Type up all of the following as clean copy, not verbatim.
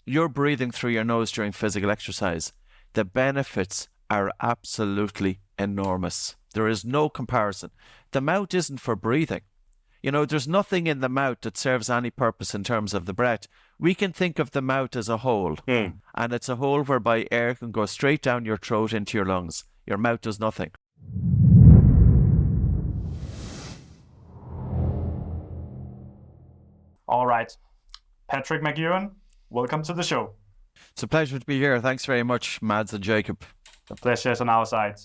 you're breathing through your nose during physical exercise. The benefits are absolutely enormous. There is no comparison. The mouth isn't for breathing. There's nothing in the mouth that serves any purpose in terms of the breath. We can think of the mouth as a hole, and it's a hole whereby air can go straight down your throat into your lungs. Your mouth does nothing. All right. Patrick McKeown, welcome to the show. It's a pleasure to be here. Thanks very much, Mads and Jacob. The pleasure is on our side.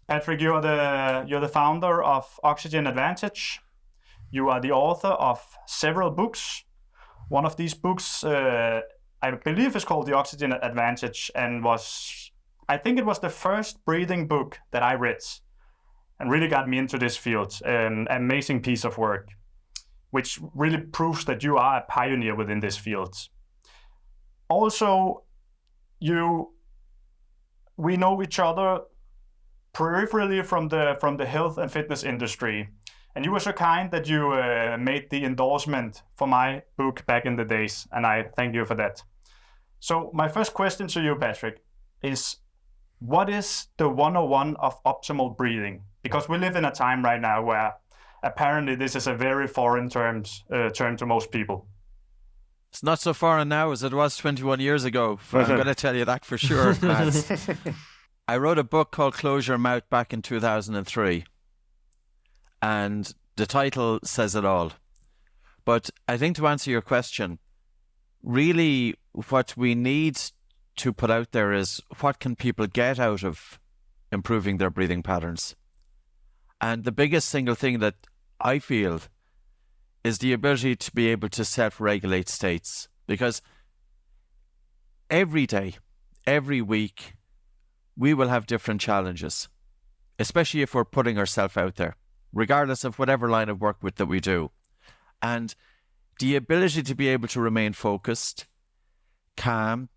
Patrick, you're the founder of Oxygen Advantage. You are the author of several books. One of these books, I believe, is called The Oxygen Advantage, and I think it was the first breathing book that I read, and really got me into this field. An amazing piece of work, which really proves that you are a pioneer within this field. Also, we know each other peripherally from the health and fitness industry. And you were so kind that you made the endorsement for my book back in the days, and I thank you for that. So my first question to you, Patrick, is what is the 101 of optimal breathing? Because we live in a time right now where apparently this is a very foreign term to most people. It's not so foreign now as it was 21 years ago. I'm going to tell you that for sure, Mads. I wrote a book called Close Your Mouth back in 2003. And the title says it all. But I think to answer your question, really what we need to put out there is what can people get out of improving their breathing patterns? And the biggest single thing that I feel is the ability to be able to self-regulate states. Because every day, every week, we will have different challenges, especially if we're putting ourselves out there, regardless of whatever line of work that we do. And the ability to be able to remain focused, calm,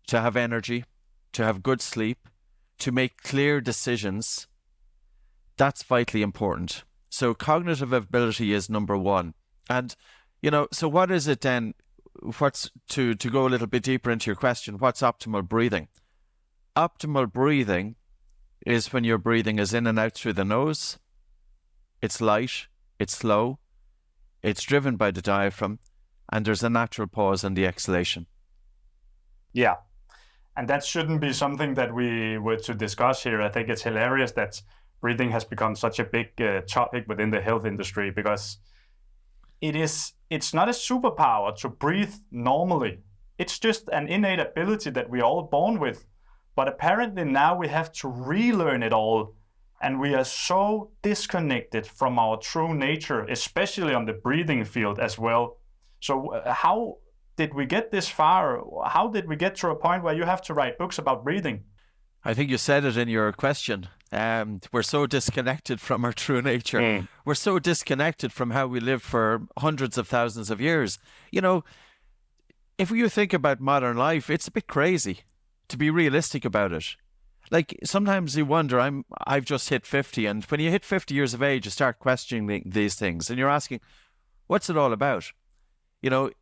to have energy, to have good sleep, to make clear decisions, that's vitally important. So cognitive ability is number one. And, so what is it then? What's to go a little bit deeper into your question, what's optimal breathing? Optimal breathing is when your breathing is in and out through the nose. It's light, it's slow, it's driven by the diaphragm, and there's a natural pause in the exhalation. Yeah, and that shouldn't be something that we were to discuss here. I think it's hilarious that breathing has become such a big topic within the health industry, because it's not a superpower to breathe normally. It's just an innate ability that we're all born with. But apparently now we have to relearn it all. And we are so disconnected from our true nature, especially on the breathing field as well. So how did we get this far? How did we get to a point where you have to write books about breathing? I think you said it in your question. We're so disconnected from our true nature. We're so disconnected from how we lived for hundreds of thousands of years. If you think about modern life, it's a bit crazy to be realistic about it. Like, sometimes you wonder, I've just hit 50, and when you hit 50 years of age, you start questioning these things, and you're asking, what's it all about?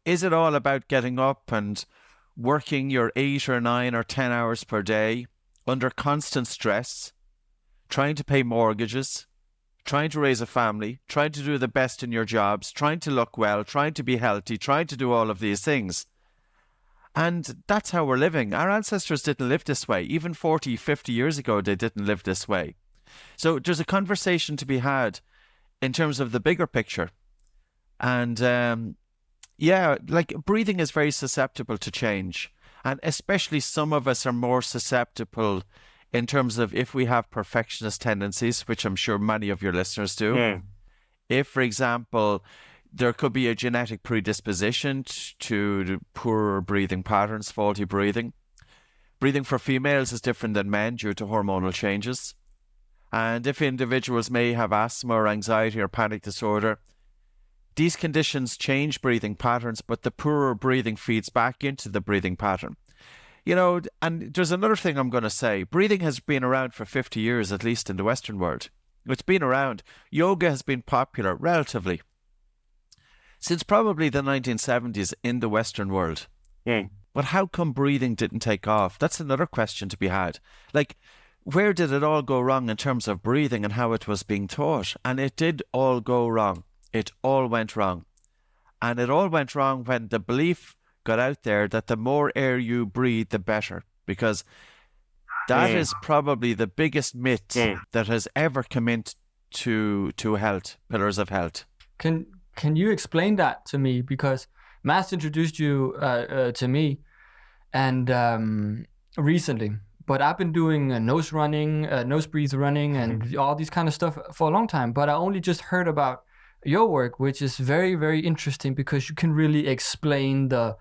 Is it all about getting up and working your 8 or 9 or 10 hours per day under constant stress, trying to pay mortgages, trying to raise a family, trying to do the best in your jobs, trying to look well, trying to be healthy, trying to do all of these things? And that's how we're living. Our ancestors didn't live this way. Even 40, 50 years ago, they didn't live this way. So there's a conversation to be had in terms of the bigger picture. And breathing is very susceptible to change. And especially some of us are more susceptible in terms of if we have perfectionist tendencies, which I'm sure many of your listeners do. If, for example, there could be a genetic predisposition to poor breathing patterns, faulty breathing. Breathing for females is different than men due to hormonal changes. And if individuals may have asthma or anxiety or panic disorder, these conditions change breathing patterns, but the poorer breathing feeds back into the breathing pattern. And there's another thing I'm going to say. Breathing has been around for 50 years, at least in the Western world. It's been around. Yoga has been popular, relatively, since probably the 1970s in the Western world. But how come breathing didn't take off? That's another question to be had. Like, where did it all go wrong in terms of breathing and how it was being taught? And it did all go wrong. It all went wrong. And it all went wrong when the belief got out there that the more air you breathe, the better. Because that is probably the biggest myth that has ever come into health, pillars of health. Can you explain that to me? Because Mads introduced you to me and recently, but I've been doing nose breathe running and all these kind of stuff for a long time, but I only just heard about your work, which is very, very interesting because you can really explain the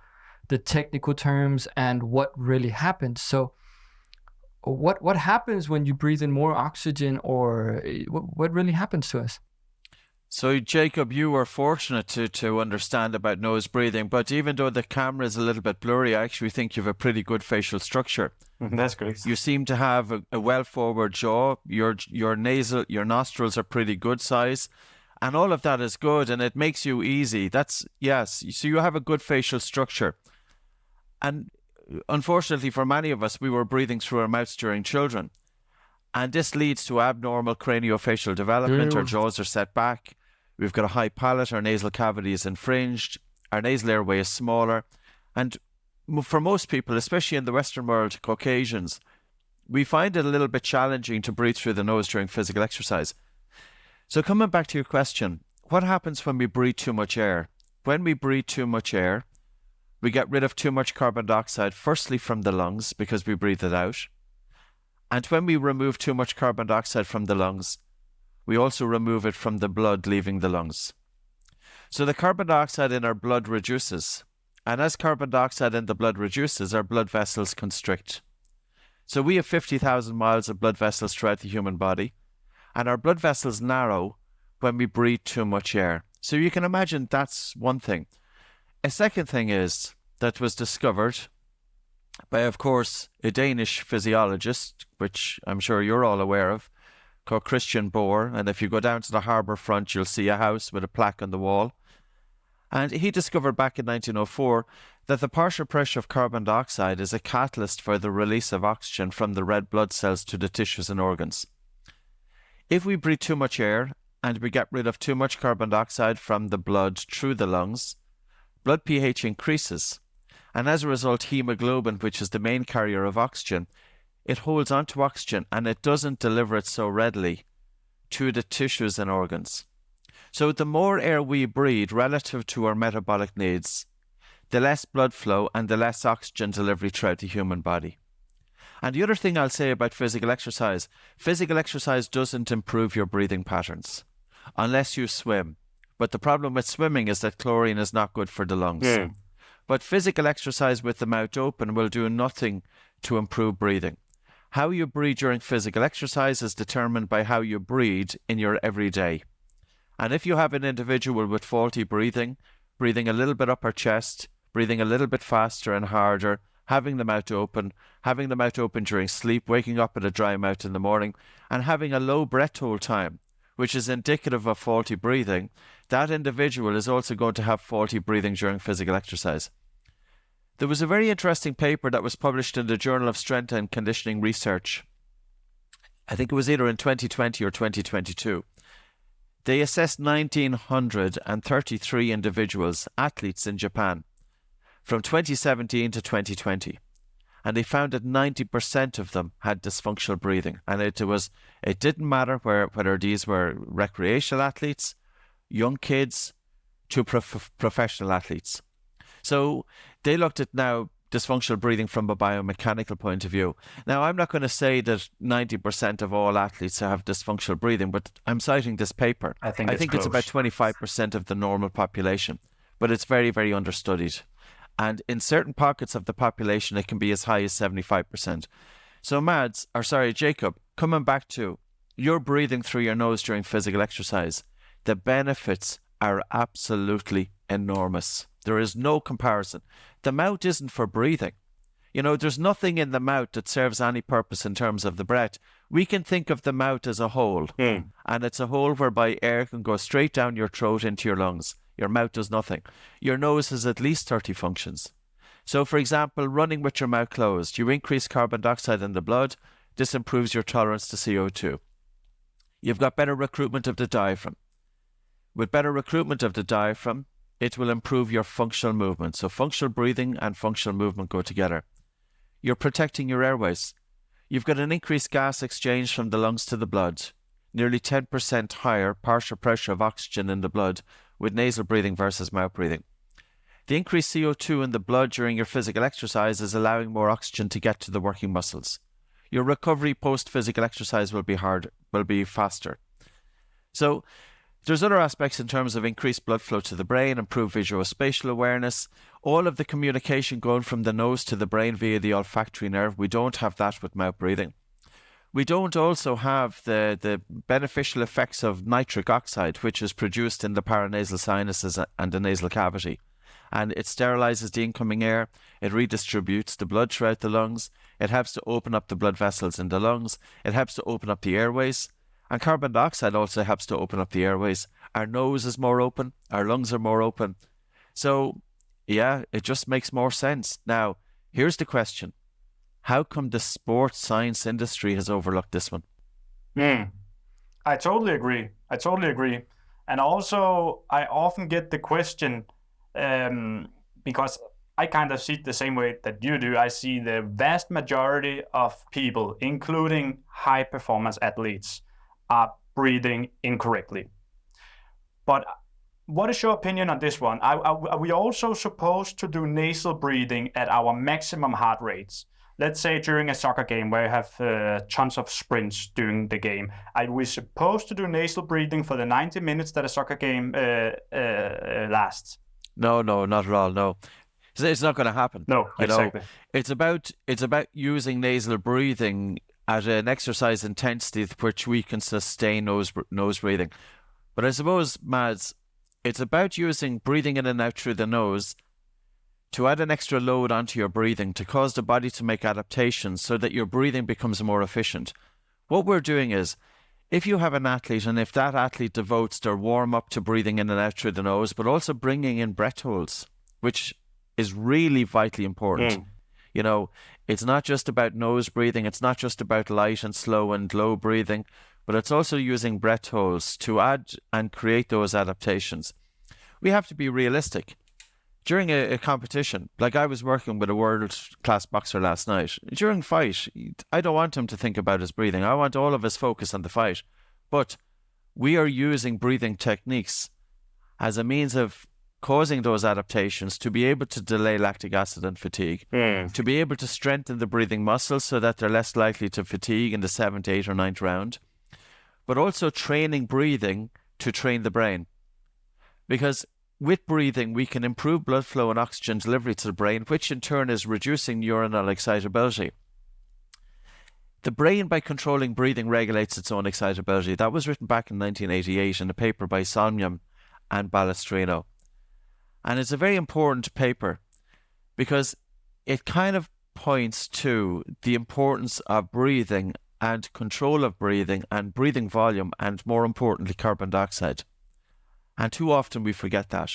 technical terms and what really happens. So what happens when you breathe in more oxygen, or what really happens to us? So, Jacob, you were fortunate to understand about nose breathing, but even though the camera is a little bit blurry, I actually think you have a pretty good facial structure. That's great. You seem to have a well-forward jaw. Your nostrils are pretty good size, and all of that is good, and it makes you easy. Yes. So you have a good facial structure. And unfortunately for many of us, we were breathing through our mouths during children. And this leads to abnormal craniofacial development. Our jaws are set back. We've got a high palate. Our nasal cavity is infringed. Our nasal airway is smaller. And for most people, especially in the Western world, Caucasians, we find it a little bit challenging to breathe through the nose during physical exercise. So coming back to your question, what happens when we breathe too much air? When we breathe too much air, we get rid of too much carbon dioxide, firstly from the lungs, because we breathe it out. And when we remove too much carbon dioxide from the lungs, we also remove it from the blood leaving the lungs. So the carbon dioxide in our blood reduces. And as carbon dioxide in the blood reduces, our blood vessels constrict. So we have 50,000 miles of blood vessels throughout the human body. And our blood vessels narrow when we breathe too much air. So you can imagine that's one thing. A second thing is that was discovered by, of course, a Danish physiologist, which I'm sure you're all aware of, called Christian Bohr. And if you go down to the harbour front, you'll see a house with a plaque on the wall. And he discovered back in 1904 that the partial pressure of carbon dioxide is a catalyst for the release of oxygen from the red blood cells to the tissues and organs. If we breathe too much air and we get rid of too much carbon dioxide from the blood through the lungs, blood pH increases. And as a result, hemoglobin, which is the main carrier of oxygen, it holds onto oxygen and it doesn't deliver it so readily to the tissues and organs. So the more air we breathe relative to our metabolic needs, the less blood flow and the less oxygen delivery throughout the human body. And the other thing I'll say about physical exercise doesn't improve your breathing patterns unless you swim. But the problem with swimming is that chlorine is not good for the lungs. But physical exercise with the mouth open will do nothing to improve breathing. How you breathe during physical exercise is determined by how you breathe in your everyday. And if you have an individual with faulty breathing a little bit up her chest, breathing a little bit faster and harder, having the mouth open during sleep, waking up with a dry mouth in the morning, and having a low breath hold time, which is indicative of faulty breathing, that individual is also going to have faulty breathing during physical exercise. There was a very interesting paper that was published in the Journal of Strength and Conditioning Research. I think it was either in 2020 or 2022. They assessed 1,933 individuals, athletes in Japan, from 2017 to 2020. And they found that 90% of them had dysfunctional breathing. And it didn't matter whether these were recreational athletes, young kids, to professional athletes. So they looked at now dysfunctional breathing from a biomechanical point of view. Now, I'm not going to say that 90% of all athletes have dysfunctional breathing, but I'm citing this paper. I think it's about 25% of the normal population, but it's very, very understudied. And in certain pockets of the population, it can be as high as 75%. So Jacob, coming back to you're breathing through your nose during physical exercise, the benefits are absolutely enormous. There is no comparison. The mouth isn't for breathing. There's nothing in the mouth that serves any purpose in terms of the breath. We can think of the mouth as a hole, and it's a hole whereby air can go straight down your throat into your lungs. Your mouth does nothing. Your nose has at least 30 functions. So, for example, running with your mouth closed, you increase carbon dioxide in the blood. This improves your tolerance to CO2. You've got better recruitment of the diaphragm. With better recruitment of the diaphragm, it will improve your functional movement. So functional breathing and functional movement go together. You're protecting your airways. You've got an increased gas exchange from the lungs to the blood. Nearly 10% higher partial pressure of oxygen in the blood with nasal breathing versus mouth breathing. The increased CO2 in the blood during your physical exercise is allowing more oxygen to get to the working muscles. Your recovery post-physical exercise will be faster. So there's other aspects in terms of increased blood flow to the brain, improved visuospatial awareness, all of the communication going from the nose to the brain via the olfactory nerve. We don't have that with mouth breathing. We don't also have the beneficial effects of nitric oxide, which is produced in the paranasal sinuses and the nasal cavity. And it sterilizes the incoming air, it redistributes the blood throughout the lungs, it helps to open up the blood vessels in the lungs, it helps to open up the airways, and carbon dioxide also helps to open up the airways. Our nose is more open, our lungs are more open. So, yeah, it just makes more sense. Now, here's the question. How come the sports science industry has overlooked this one? I totally agree. And also, I often get the question, because I kind of see it the same way that you do. I see the vast majority of people, including high performance athletes, are breathing incorrectly. But what is your opinion on this one? Are we also supposed to do nasal breathing at our maximum heart rates? Let's say during a soccer game where you have tons of sprints during the game. Are we supposed to do nasal breathing for the 90 minutes that a soccer game lasts? No, not at all, no. It's not going to happen. No, exactly. It's about using nasal breathing at an exercise intensity which we can sustain nose breathing. But I suppose, Mads, it's about using breathing in and out through the nose to add an extra load onto your breathing to cause the body to make adaptations so that your breathing becomes more efficient. What we're doing is, if you have an athlete and if that athlete devotes their warm-up to breathing in and out through the nose, but also bringing in breath holds, which is really vitally important. You know, it's not just about nose breathing, it's not just about light and slow and low breathing, but it's also using breath holds to add and create those adaptations. We have to be realistic. During a competition, like I was working with a world-class boxer last night, during fight, I don't want him to think about his breathing. I want all of his focus on the fight. But we are using breathing techniques as a means of causing those adaptations to be able to delay lactic acid and fatigue, to be able to strengthen the breathing muscles so that they're less likely to fatigue in the 7th, 8th or 9th round, but also training breathing to train the brain. Because with breathing, we can improve blood flow and oxygen delivery to the brain, which in turn is reducing neuronal excitability. The brain, by controlling breathing, regulates its own excitability. That was written back in 1988 in a paper by Somnium and Balestrino. And it's a very important paper because it kind of points to the importance of breathing and control of breathing and breathing volume and, more importantly, carbon dioxide. And too often we forget that.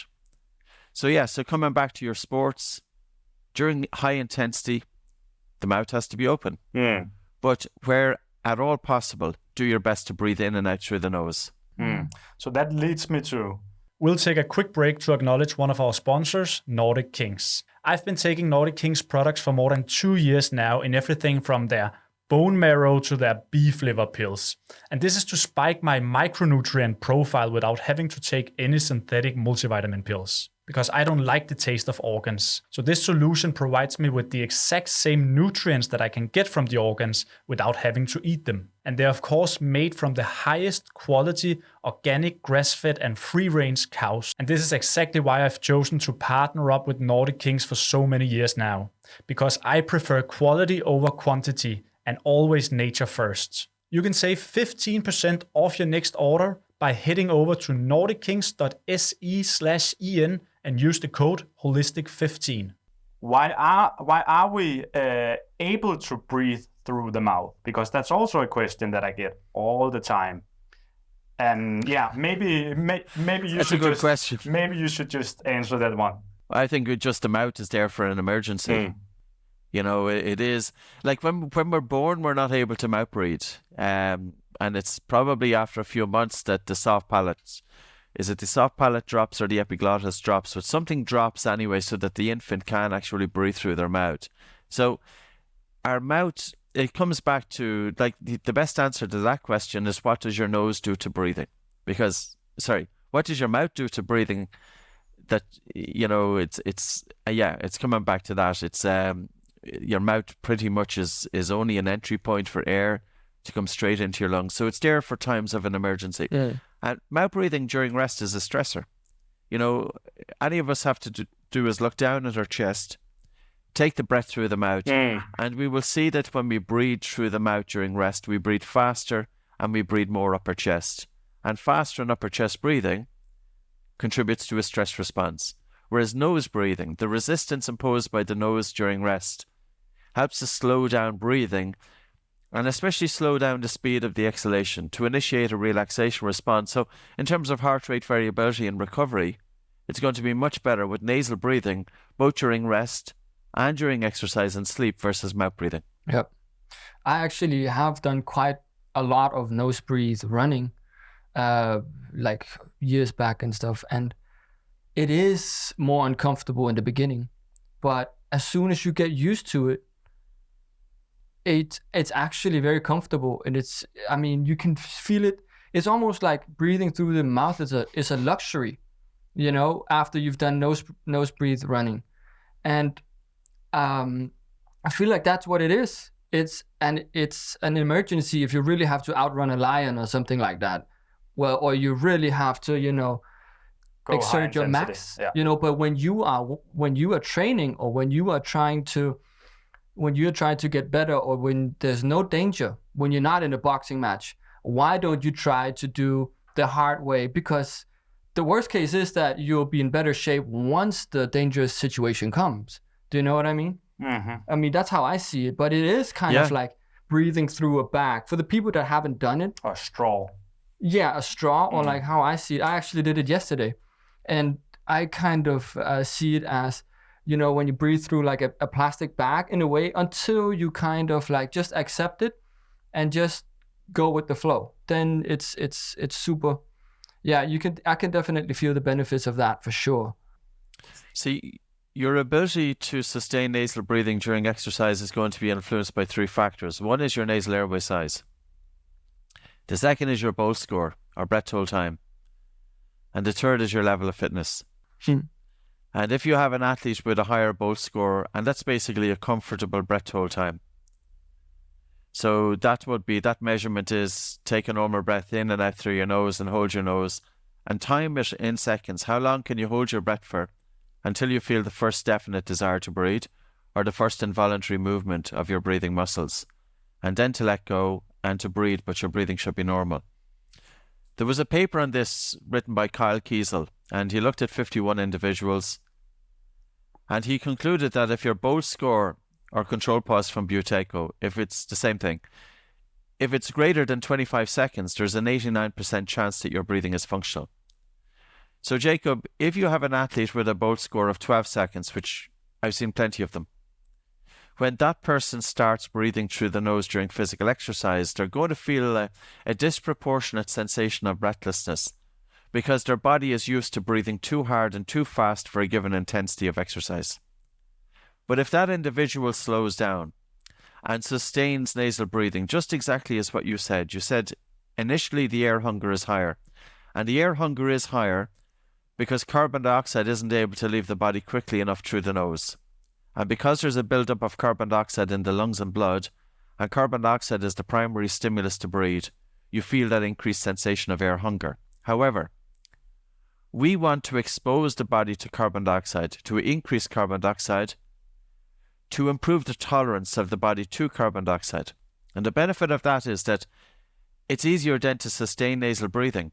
So coming back to your sports, during high intensity, the mouth has to be open. But where at all possible, do your best to breathe in and out through the nose. So that leads me to... We'll take a quick break to acknowledge one of our sponsors, Nordic Kings. I've been taking Nordic Kings products for more than 2 years now in everything from their bone marrow to their beef liver pills. And this is to spike my micronutrient profile without having to take any synthetic multivitamin pills, because I don't like the taste of organs. So this solution provides me with the exact same nutrients that I can get from the organs without having to eat them. And they're of course made from the highest quality, organic, grass-fed and free-range cows. And this is exactly why I've chosen to partner up with Nordic Kings for so many years now. Because I prefer quality over quantity and always nature first. You can save 15% off your next order by heading over to nordickings.se/en and use the code HOLISTIC15. Why are we able to breathe through the mouth? Because that's also a question that I get all the time. And yeah, maybe you that's should a good question. Maybe you should just answer that one. I think just the mouth is there for an emergency. You know, it is like when we're born, we're not able to mouth breathe. And it's probably after a few months that the soft palate, is it the soft palate drops or the epiglottis drops? But something drops anyway so that the infant can actually breathe through their mouth. So our mouth, it comes back to, like, the best answer to that question is, what does your nose do to breathing? What does your mouth do to breathing? That, you know, it's coming back to that. It's your mouth pretty much is only an entry point for air to come straight into your lungs. So it's there for times of an emergency. Yeah. And mouth breathing during rest is a stressor. You know, any of us have to do is look down at our chest, take the breath through the mouth, and we will see that when we breathe through the mouth during rest, we breathe faster and we breathe more upper chest. And faster and upper chest breathing contributes to a stress response. Whereas nose breathing, the resistance imposed by the nose during rest, helps to slow down breathing and especially slow down the speed of the exhalation to initiate a relaxation response. So in terms of heart rate variability and recovery, it's going to be much better with nasal breathing, both during rest and during exercise and sleep versus mouth breathing. Yep. I actually have done quite a lot of nose breathe running, like years back and stuff. And it is more uncomfortable in the beginning, but as soon as you get used to it, it's actually very comfortable. And you can feel it. It's almost like breathing through the mouth is a luxury, you know, after you've done nose breathe running. And I feel like that's what it is. It's an emergency if you really have to outrun a lion or something like that. Well, or you really have to, you know, exert your max, you know. But when you are training, or when you're trying to get better, or when there's no danger, when you're not in a boxing match, why don't you try to do the hard way? Because the worst case is that you'll be in better shape once the dangerous situation comes. Do you know what I mean? Mm-hmm. I mean, that's how I see it. But it is kind of like breathing through a bag. For the people that haven't done it. Or a straw. Yeah, a straw, or like how I see it. I actually did it yesterday. And I kind of see it as, you know, when you breathe through like a plastic bag in a way, until you kind of like just accept it and just go with the flow. Then it's super. Yeah, I can definitely feel the benefits of that for sure. See, your ability to sustain nasal breathing during exercise is going to be influenced by three factors. One is your nasal airway size. The second is your Bolt score, or breath hold time. And the third is your level of fitness. And if you have an athlete with a higher Bolt score, and that's basically a comfortable breath hold time. So that measurement is take a normal breath in and out through your nose and hold your nose and time it in seconds. How long can you hold your breath for until you feel the first definite desire to breathe, or the first involuntary movement of your breathing muscles, and then to let go and to breathe, but your breathing should be normal. There was a paper on this written by Kyle Kiesel, and he looked at 51 individuals, and he concluded that if your Bolt score, or control pause from Buteyko, if it's the same thing, if it's greater than 25 seconds, there's an 89% chance that your breathing is functional. So Jacob, if you have an athlete with a Bolt score of 12 seconds, which I've seen plenty of them, when that person starts breathing through the nose during physical exercise, they're going to feel a disproportionate sensation of breathlessness, because their body is used to breathing too hard and too fast for a given intensity of exercise. But if that individual slows down and sustains nasal breathing, just exactly as what you said initially the air hunger is higher, and the air hunger is higher because carbon dioxide isn't able to leave the body quickly enough through the nose. And because there's a buildup of carbon dioxide in the lungs and blood, and carbon dioxide is the primary stimulus to breathe, you feel that increased sensation of air hunger. However, we want to expose the body to carbon dioxide, to increase carbon dioxide, to improve the tolerance of the body to carbon dioxide. And the benefit of that is that it's easier then to sustain nasal breathing,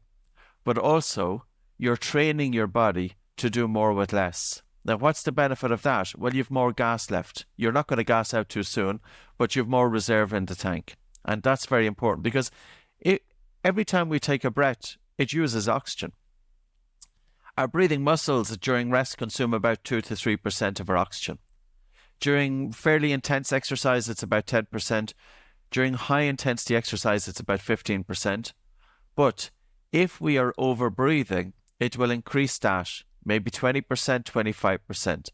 but also you're training your body to do more with less. Now, what's the benefit of that? Well, you've more gas left. You're not going to gas out too soon, but you've more reserve in the tank. And that's very important, because every time we take a breath, it uses oxygen. Our breathing muscles during rest consume about 2 to 3% of our oxygen. During fairly intense exercise, it's about 10%. During high intensity exercise, it's about 15%. But if we are over breathing, it will increase that, maybe 20%, 25%.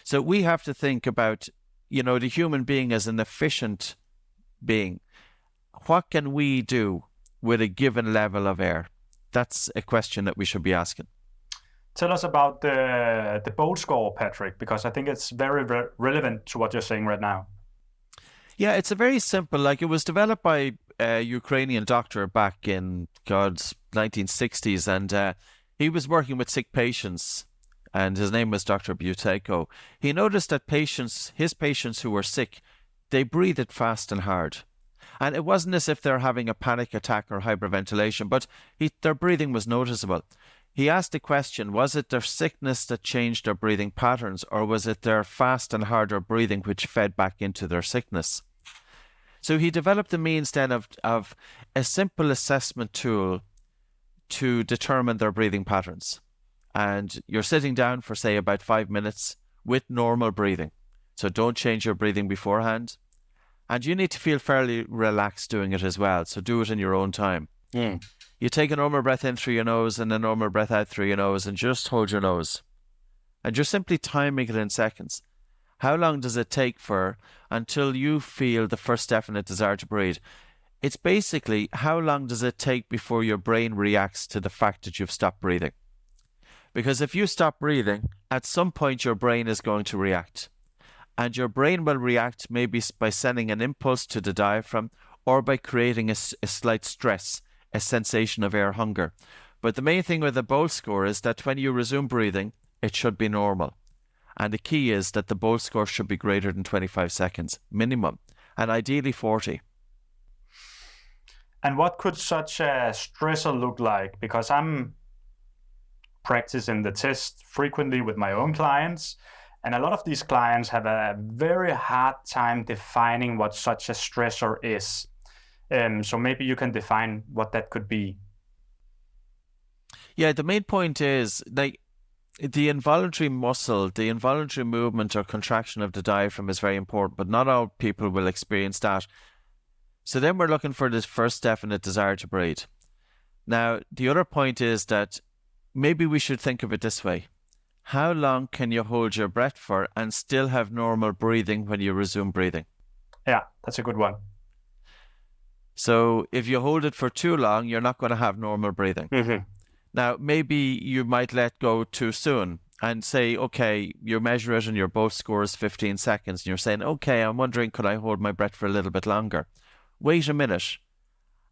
So we have to think about, the human being as an efficient being. What can we do with a given level of air? That's a question that we should be asking. Tell us about the Bolt score, Patrick, because I think it's very relevant to what you're saying right now. Yeah, it's a very simple, it was developed by a Ukrainian doctor back in God's 1960s, and he was working with sick patients, and his name was Dr. Buteyko. He noticed that his patients who were sick, they breathed fast and hard. And it wasn't as if they're having a panic attack or hyperventilation, but their breathing was noticeable. He asked the question, was it their sickness that changed their breathing patterns, or was it their fast and harder breathing which fed back into their sickness? So he developed the means then of a simple assessment tool to determine their breathing patterns. And you're sitting down for, say, about 5 minutes with normal breathing. So don't change your breathing beforehand. And you need to feel fairly relaxed doing it as well. So do it in your own time. Mm. You take a normal breath in through your nose and a normal breath out through your nose, and just hold your nose. And you're simply timing it in seconds. How long does it take until you feel the first definite desire to breathe? It's basically how long does it take before your brain reacts to the fact that you've stopped breathing? Because if you stop breathing, at some point your brain is going to react. And your brain will react maybe by sending an impulse to the diaphragm or by creating a slight stress, a sensation of air hunger. But the main thing with the Bolt score is that when you resume breathing, it should be normal. And the key is that the Bolt score should be greater than 25 seconds, minimum, and ideally 40. And what could such a stressor look like? Because I'm practicing the test frequently with my own clients, and a lot of these clients have a very hard time defining what such a stressor is. So maybe you can define what that could be. Yeah, the main point is the involuntary muscle, the involuntary movement or contraction of the diaphragm is very important, but not all people will experience that. So then we're looking for this first definite desire to breathe. Now, the other point is that maybe we should think of it this way. How long can you hold your breath for and still have normal breathing when you resume breathing? Yeah, that's a good one. So if you hold it for too long, you're not going to have normal breathing. Mm-hmm. Now, maybe you might let go too soon and say, okay, you measure it and your Bolt score is 15 seconds. And you're saying, okay, I'm wondering, could I hold my breath for a little bit longer? Wait a minute.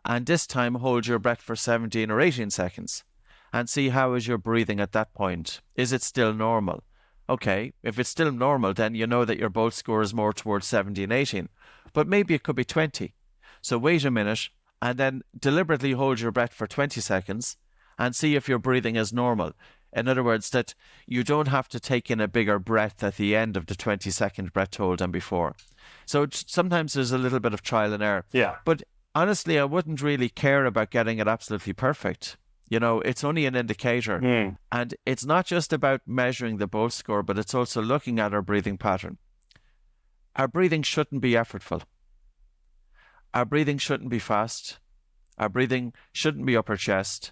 And this time, hold your breath for 17 or 18 seconds and see how is your breathing at that point. Is it still normal? Okay, if it's still normal, then you know that your Bolt score is more towards 17, 18. But maybe it could be 20. So wait a minute and then deliberately hold your breath for 20 seconds and see if your breathing is normal. In other words, that you don't have to take in a bigger breath at the end of the 20-second breath hold than before. So sometimes there's a little bit of trial and error. Yeah. But honestly, I wouldn't really care about getting it absolutely perfect. It's only an indicator. Mm. And it's not just about measuring the Bolt score, but it's also looking at our breathing pattern. Our breathing shouldn't be effortful. Our breathing shouldn't be fast. Our breathing shouldn't be upper chest.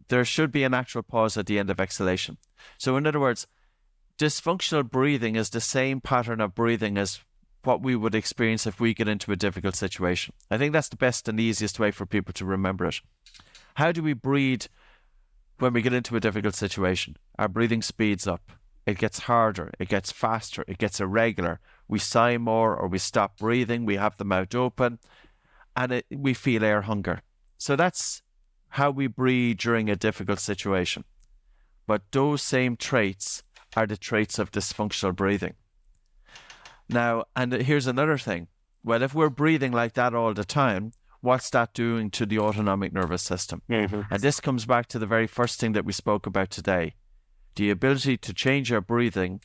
There should be a natural pause at the end of exhalation. So in other words, dysfunctional breathing is the same pattern of breathing as what we would experience if we get into a difficult situation. I think that's the best and easiest way for people to remember it. How do we breathe when we get into a difficult situation? Our breathing speeds up. It gets harder. It gets faster. It gets irregular. We sigh more or we stop breathing. We have the mouth open and we feel air hunger. So that's how we breathe during a difficult situation. But those same traits are the traits of dysfunctional breathing. Now, and here's another thing. Well, if we're breathing like that all the time, what's that doing to the autonomic nervous system? Mm-hmm. And this comes back to the very first thing that we spoke about today. The ability to change our breathing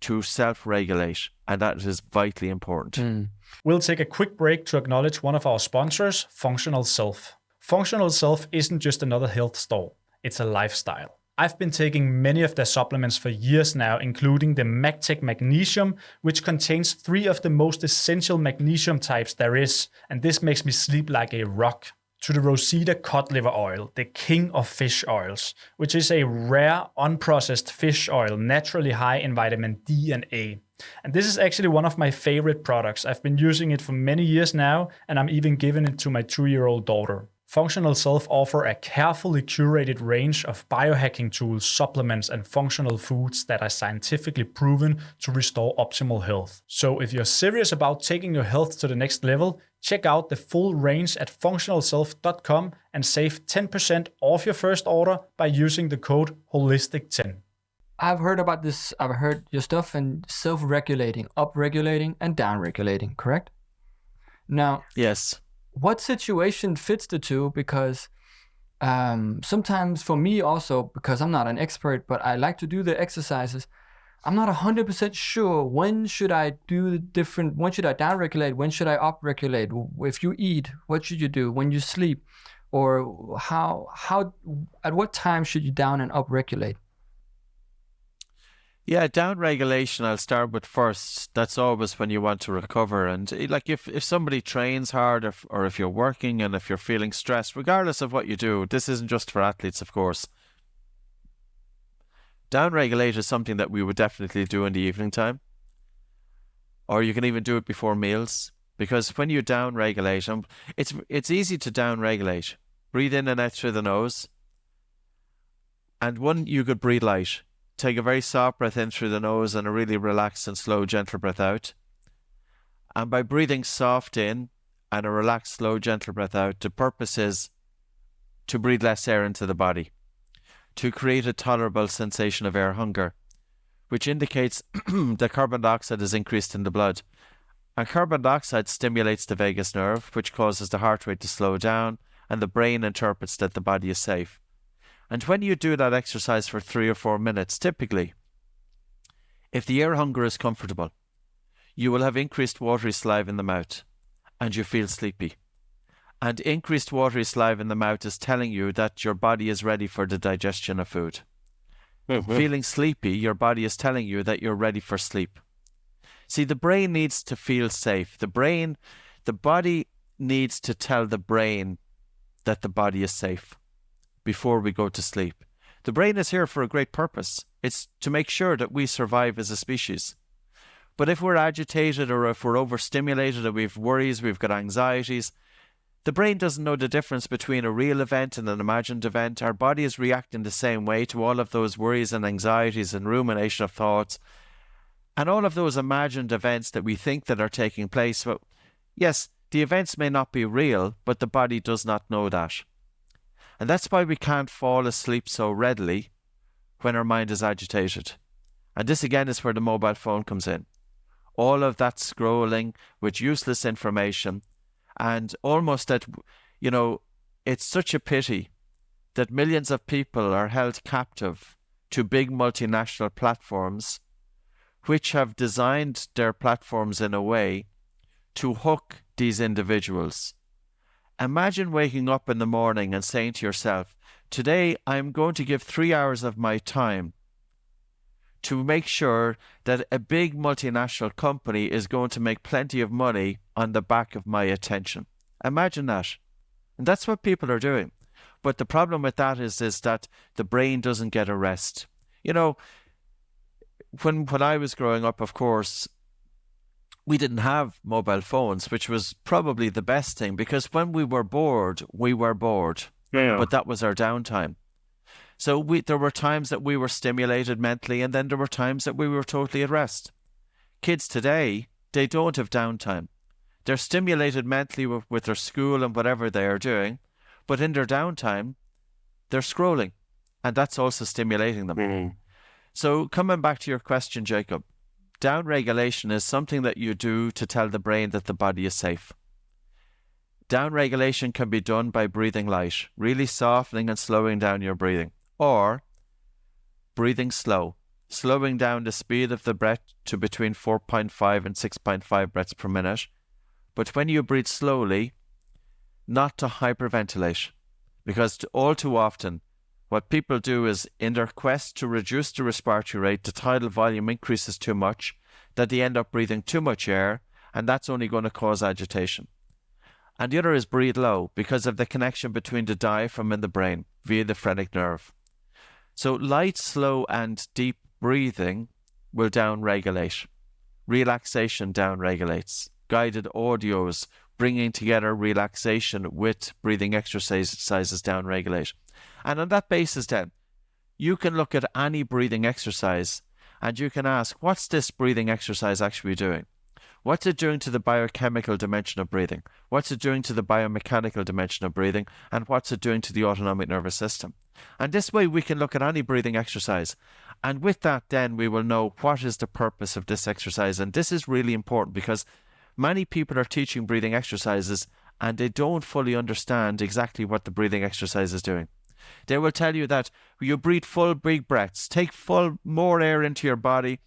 to self-regulate. And that is vitally important. Mm. We'll take a quick break to acknowledge one of our sponsors, Functional Self. Functional Self isn't just another health store, it's a lifestyle. I've been taking many of their supplements for years now, including the MagTech Magnesium, which contains 3 of the most essential magnesium types there is, and this makes me sleep like a rock. To the Rosita cod liver oil, the king of fish oils, which is a rare, unprocessed fish oil naturally high in vitamin D and A. And this is actually one of my favorite products. I've been using it for many years now, and I'm even giving it to my 2-year-old daughter. Functional Self offer a carefully curated range of biohacking tools, supplements, and functional foods that are scientifically proven to restore optimal health. So if you're serious about taking your health to the next level, check out the full range at functionalself.com and save 10% off your first order by using the code HOLISTIC10. I've heard about this. I've heard your stuff and self-regulating, up-regulating, and down-regulating, correct? Now, Yes. what situation fits the two? Because sometimes for me also, because I'm not an expert, but I like to do the exercises, I'm not 100% sure when should I do the different, when should I down-regulate, when should I up-regulate? If you eat, what should you do? When you sleep? Or how at what time should you down and up-regulate? Yeah, down regulation, I'll start with first. That's always when you want to recover. And like if somebody trains hard or if you're working and if you're feeling stressed, regardless of what you do, this isn't just for athletes, of course. Down regulate is something that we would definitely do in the evening time. Or you can even do it before meals. Because when you down regulate, it's easy to down regulate. Breathe in and out through the nose. And one, you could breathe light. Take a very soft breath in through the nose and a really relaxed and slow, gentle breath out. And by breathing soft in and a relaxed, slow, gentle breath out, the purpose is to breathe less air into the body, to create a tolerable sensation of air hunger, which indicates that carbon dioxide is increased in the blood. And carbon dioxide stimulates the vagus nerve, which causes the heart rate to slow down, and the brain interprets that the body is safe. And when you do that exercise for 3 or 4 minutes, typically, if the air hunger is comfortable, you will have increased watery saliva in the mouth and you feel sleepy. And increased watery saliva in the mouth is telling you that your body is ready for the digestion of food. Mm-hmm. Feeling sleepy, your body is telling you that you're ready for sleep. See, the brain needs to feel safe. The body needs to tell the brain that the body is safe before we go to sleep. The brain is here for a great purpose. It's to make sure that we survive as a species. But if we're agitated or if we're overstimulated or we've worries, we've got anxieties, the brain doesn't know the difference between a real event and an imagined event. Our body is reacting the same way to all of those worries and anxieties and rumination of thoughts and all of those imagined events that we think that are taking place. Well, yes, the events may not be real, but the body does not know that. And that's why we can't fall asleep so readily when our mind is agitated. And this again is where the mobile phone comes in. All of that scrolling with useless information and almost that, it's such a pity that millions of people are held captive to big multinational platforms which have designed their platforms in a way to hook these individuals. Imagine waking up in the morning and saying to yourself, today I'm going to give 3 hours of my time to make sure that a big multinational company is going to make plenty of money on the back of my attention. Imagine that. And that's what people are doing. But the problem with that is that the brain doesn't get a rest. When I was growing up, of course, we didn't have mobile phones, which was probably the best thing because when we were bored, we were bored. Yeah. But that was our downtime. So there were times that we were stimulated mentally and then there were times that we were totally at rest. Kids today, they don't have downtime. They're stimulated mentally with their school and whatever they are doing, but in their downtime, they're scrolling and that's also stimulating them. Mm-hmm. So coming back to your question, Jacob, downregulation is something that you do to tell the brain that the body is safe. Downregulation can be done by breathing light, really softening and slowing down your breathing, or breathing slow, slowing down the speed of the breath to between 4.5 and 6.5 breaths per minute. But when you breathe slowly, not to hyperventilate, because all too often What people do is, in their quest to reduce the respiratory rate, the tidal volume increases too much, that they end up breathing too much air, and that's only going to cause agitation. And the other is breathe low, because of the connection between the diaphragm and the brain via the phrenic nerve. So light, slow, and deep breathing will downregulate. Relaxation downregulates. Guided audios, bringing together relaxation with breathing exercises downregulate. And on that basis then, you can look at any breathing exercise and you can ask, what's this breathing exercise actually doing? What's it doing to the biochemical dimension of breathing? What's it doing to the biomechanical dimension of breathing? And what's it doing to the autonomic nervous system? And this way we can look at any breathing exercise. And with that then we will know what is the purpose of this exercise. And this is really important because many people are teaching breathing exercises and they don't fully understand exactly what the breathing exercise is doing. They will tell you that you breathe full big breaths, take more air into your body,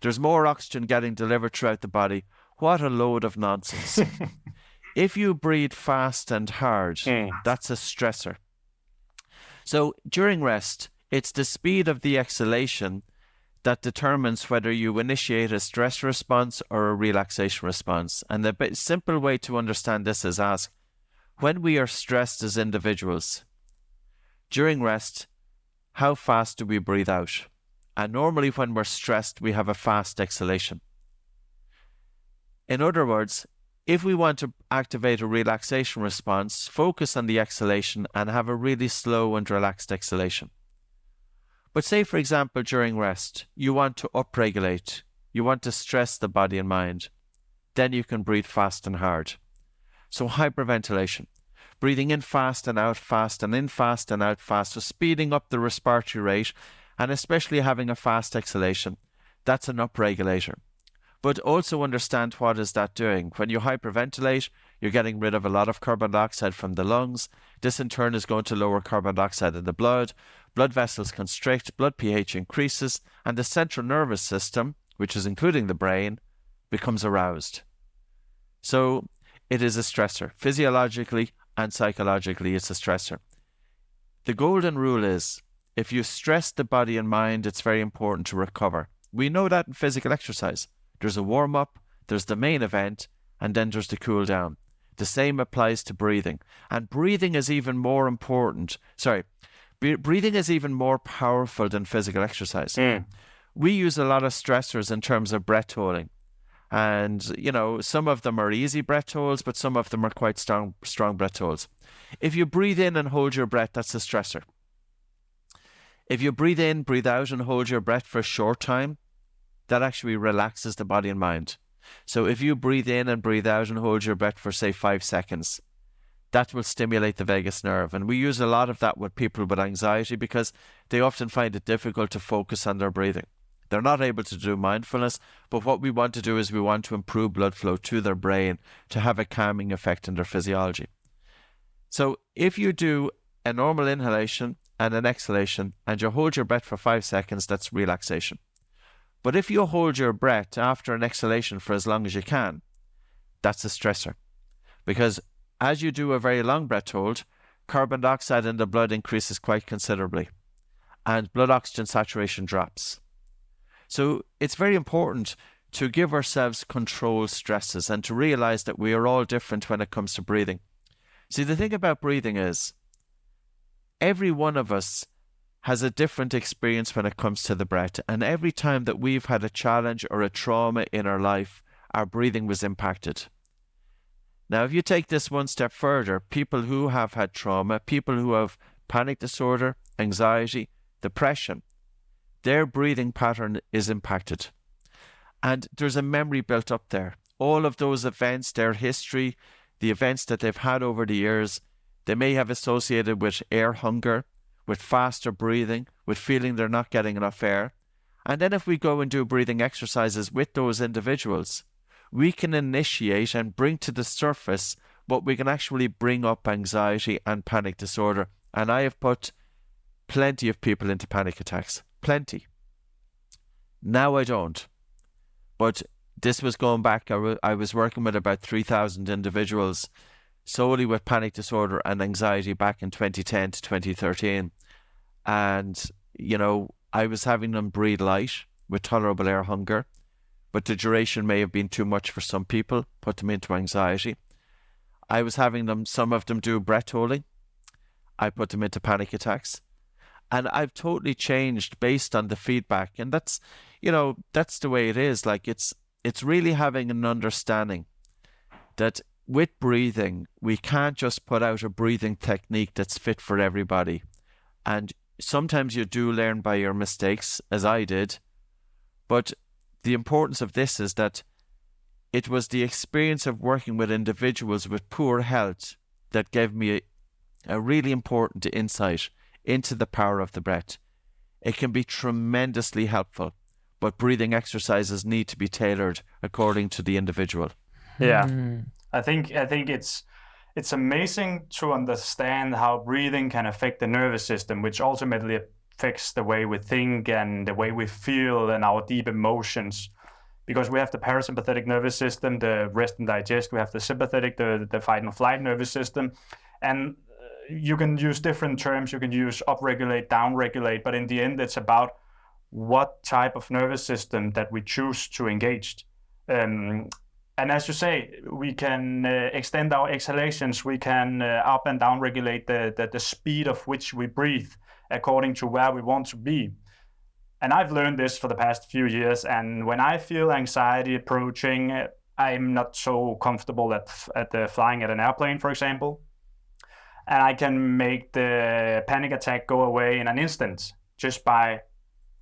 there's more oxygen getting delivered throughout the body. What a load of nonsense. If you breathe fast and hard, that's a stressor. So during rest, it's the speed of the exhalation that determines whether you initiate a stress response or a relaxation response. And the simple way to understand this is ask, when we are stressed as individuals, during rest, how fast do we breathe out? And normally when we're stressed, we have a fast exhalation. In other words, if we want to activate a relaxation response, focus on the exhalation and have a really slow and relaxed exhalation. But say, for example, during rest, you want to upregulate, you want to stress the body and mind, then you can breathe fast and hard. So hyperventilation, breathing in fast and out fast and in fast and out fast, so speeding up the respiratory rate and especially having a fast exhalation, that's an upregulator. But also understand what is that doing. When you hyperventilate, you're getting rid of a lot of carbon dioxide from the lungs. This in turn is going to lower carbon dioxide in the blood. Blood vessels constrict, blood pH increases, and the central nervous system, which is including the brain, becomes aroused. So it is a stressor. Physiologically and psychologically, it's a stressor. The golden rule is, if you stress the body and mind, it's very important to recover. We know that in physical exercise. There's a warm-up, there's the main event, and then there's the cool down. The same applies to breathing. And breathing is even more important. Breathing is even more powerful than physical exercise. We use a lot of stressors in terms of breath holding. And, you know, some of them are easy breath holds, but some of them are quite strong breath holds. If you breathe in and hold your breath, that's a stressor. If you breathe in, breathe out, and hold your breath for a short time, that actually relaxes the body and mind. So if you breathe in and breathe out and hold your breath for, say, 5 seconds, that will stimulate the vagus nerve. And we use a lot of that with people with anxiety because they often find it difficult to focus on their breathing. They're not able to do mindfulness, but what we want to do is we want to improve blood flow to their brain to have a calming effect in their physiology. So if you do a normal inhalation and an exhalation and you hold your breath for 5 seconds, that's relaxation. But if you hold your breath after an exhalation for as long as you can, that's a stressor. Because as you do a very long breath hold, carbon dioxide in the blood increases quite considerably and blood oxygen saturation drops. So it's very important to give ourselves controlled stresses and to realize that we are all different when it comes to breathing. See, the thing about breathing is every one of us has a different experience when it comes to the breath. And every time that we've had a challenge or a trauma in our life, our breathing was impacted. Now, if you take this one step further, people who have had trauma, people who have panic disorder, anxiety, depression, their breathing pattern is impacted. And there's a memory built up there. All of those events, their history, the events that they've had over the years, they may have associated with air hunger, with faster breathing, with feeling they're not getting enough air. And then if we go and do breathing exercises with those individuals, we can initiate and bring to the surface what we can actually bring up anxiety and panic disorder. And I have put plenty of people into panic attacks. Plenty. Now I don't. But this was going back, I was working with about 3,000 individuals solely with panic disorder and anxiety back in 2010 to 2013. And, I was having them breathe light with tolerable air hunger, but the duration may have been too much for some people, put them into anxiety. I was having some of them do breath holding. I put them into panic attacks. And I've totally changed based on the feedback. And that's the way it is. Like it's really having an understanding that with breathing, we can't just put out a breathing technique that's fit for everybody. And sometimes you do learn by your mistakes, as I did. But the importance of this is that it was the experience of working with individuals with poor health that gave me a really important insight into the power of the breath. It can be tremendously helpful, but breathing exercises need to be tailored according to the individual. Yeah, I think it's amazing to understand how breathing can affect the nervous system, which ultimately affects the way we think and the way we feel and our deep emotions. Because we have the parasympathetic nervous system, the rest and digest, we have the sympathetic, the fight and flight nervous system. And you can use different terms. You can use upregulate, downregulate, but in the end, it's about what type of nervous system that we choose to engage. And as you say, we can extend our exhalations. We can up and down regulate the speed of which we breathe according to where we want to be. And I've learned this for the past few years. And when I feel anxiety approaching, I'm not so comfortable at flying at an airplane, for example. And I can make the panic attack go away in an instant just by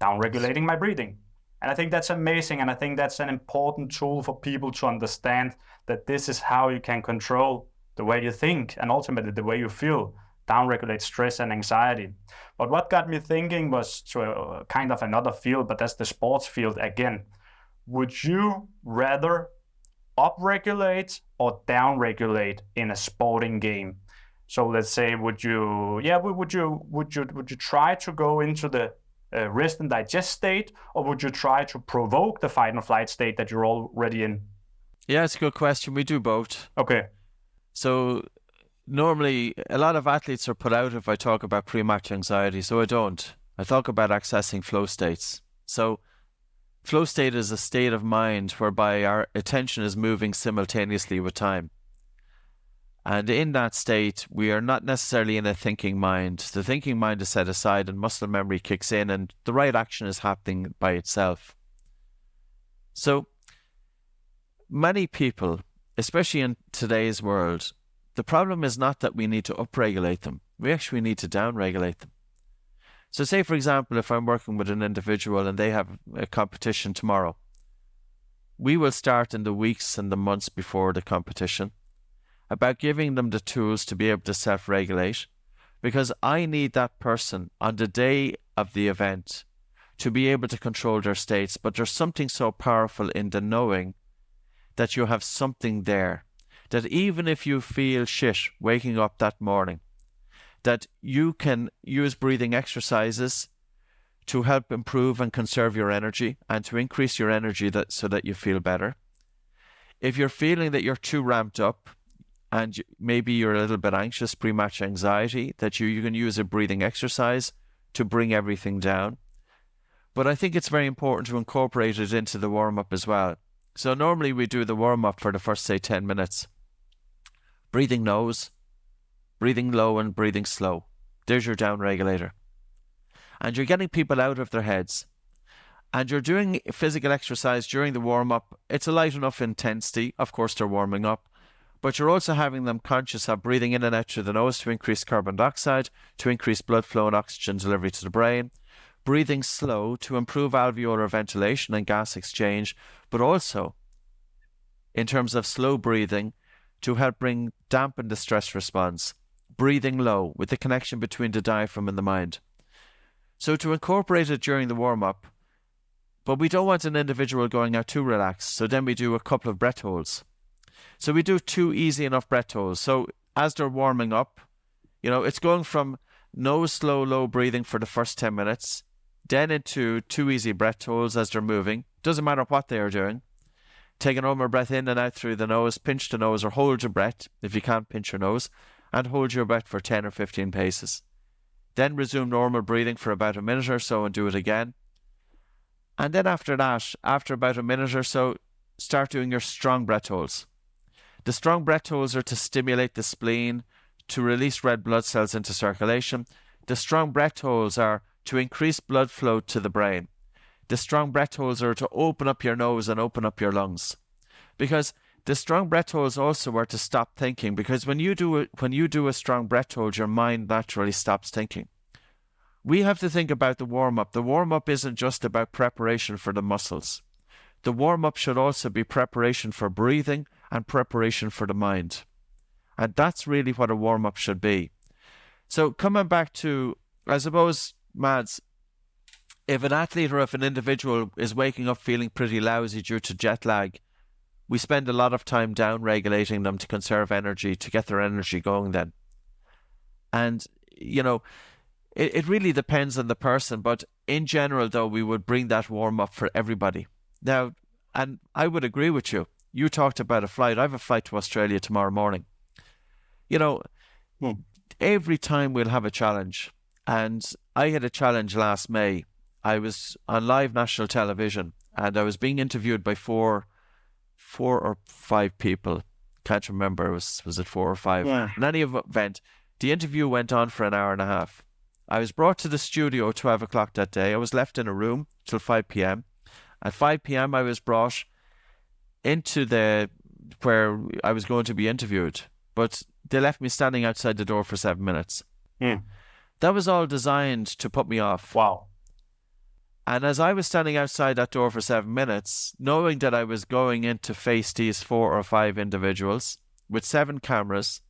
downregulating my breathing. And I think that's amazing. And I think that's an important tool for people to understand that this is how you can control the way you think and ultimately the way you feel, downregulate stress and anxiety. But what got me thinking was to kind of another field, but that's the sports field again. Would you rather upregulate or downregulate in a sporting game? So let's say, would you try to go into the rest and digest state, or would you try to provoke the fight and flight state that you're already in? Yeah, it's a good question. We do both. Okay. So normally, a lot of athletes are put out if I talk about pre-match anxiety, so I don't. I talk about accessing flow states. So flow state is a state of mind whereby our attention is moving simultaneously with time. And in that state, we are not necessarily in a thinking mind. The thinking mind is set aside and muscle memory kicks in and the right action is happening by itself. So many people, especially in today's world, the problem is not that we need to upregulate them. We actually need to downregulate them. So say, for example, if I'm working with an individual and they have a competition tomorrow, we will start in the weeks and the months before the competition about giving them the tools to be able to self-regulate, because I need that person on the day of the event to be able to control their states. But there's something so powerful in the knowing that you have something there, that even if you feel shit waking up that morning, that you can use breathing exercises to help improve and conserve your energy and to increase your energy so that you feel better. If you're feeling that you're too ramped up, and maybe you're a little bit anxious, pre-match anxiety, that you can use a breathing exercise to bring everything down. But I think it's very important to incorporate it into the warm-up as well. So normally we do the warm-up for the first, say, 10 minutes. Breathing nose, breathing low and breathing slow. There's your down regulator. And you're getting people out of their heads. And you're doing physical exercise during the warm-up. It's a light enough intensity. Of course, they're warming up. But you're also having them conscious of breathing in and out through the nose to increase carbon dioxide, to increase blood flow and oxygen delivery to the brain. Breathing slow to improve alveolar ventilation and gas exchange, but also in terms of slow breathing to help dampen the stress response. Breathing low with the connection between the diaphragm and the mind. So to incorporate it during the warm-up, but we don't want an individual going out too relaxed, so then we do a couple of breath holds. So we do 2 easy enough breath holds. So as they're warming up, it's going from nose slow, low breathing for the first 10 minutes, then into 2 easy breath holds as they're moving. Doesn't matter what they are doing. Take a normal breath in and out through the nose, pinch the nose or hold your breath if you can't pinch your nose, and hold your breath for 10 or 15 paces. Then resume normal breathing for about a minute or so and do it again. And then after that, after about a minute or so, start doing your strong breath holds. The strong breath holds are to stimulate the spleen, to release red blood cells into circulation. The strong breath holds are to increase blood flow to the brain. The strong breath holds are to open up your nose and open up your lungs. Because the strong breath holds also are to stop thinking, because when you do a strong breath hold, your mind naturally stops thinking. We have to think about the warm-up. The warm-up isn't just about preparation for the muscles. The warm-up should also be preparation for breathing and preparation for the mind. And that's really what a warm-up should be. So coming back to, I suppose, Mads, if an athlete or if an individual is waking up feeling pretty lousy due to jet lag, we spend a lot of time down-regulating them to conserve energy, to get their energy going then. And, it really depends on the person, but in general, though, we would bring that warm-up for everybody. Now, and I would agree with you. You talked about a flight. I have a flight to Australia tomorrow morning. Every time we'll have a challenge. And I had a challenge last May. I was on live national television and I was being interviewed by four or five people. Can't remember, was it 4 or 5? Yeah. In any event, the interview went on for an hour and a half. I was brought to the studio at 12 o'clock that day. I was left in a room till 5 p.m. At 5 p.m. I was brought into where I was going to be interviewed, but they left me standing outside the door for 7 minutes. That was all designed to put me off. Wow. And as I was standing outside that door for 7 minutes, knowing that I was going in to face these 4 or 5 individuals with 7 cameras,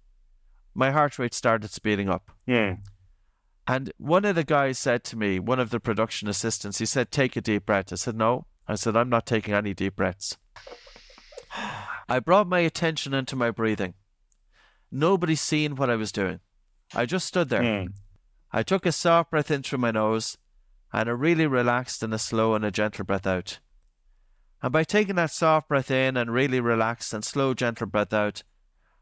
my heart rate started speeding up. And one of the guys said to me, one of the production assistants, he said, "Take a deep breath." I said, "No." I said, "I'm not taking any deep breaths." I brought my attention into my breathing. Nobody seen what I was doing. I just stood there. I took a soft breath in through my nose and a really relaxed and a slow and a gentle breath out. And by taking that soft breath in and really relaxed and slow, gentle breath out,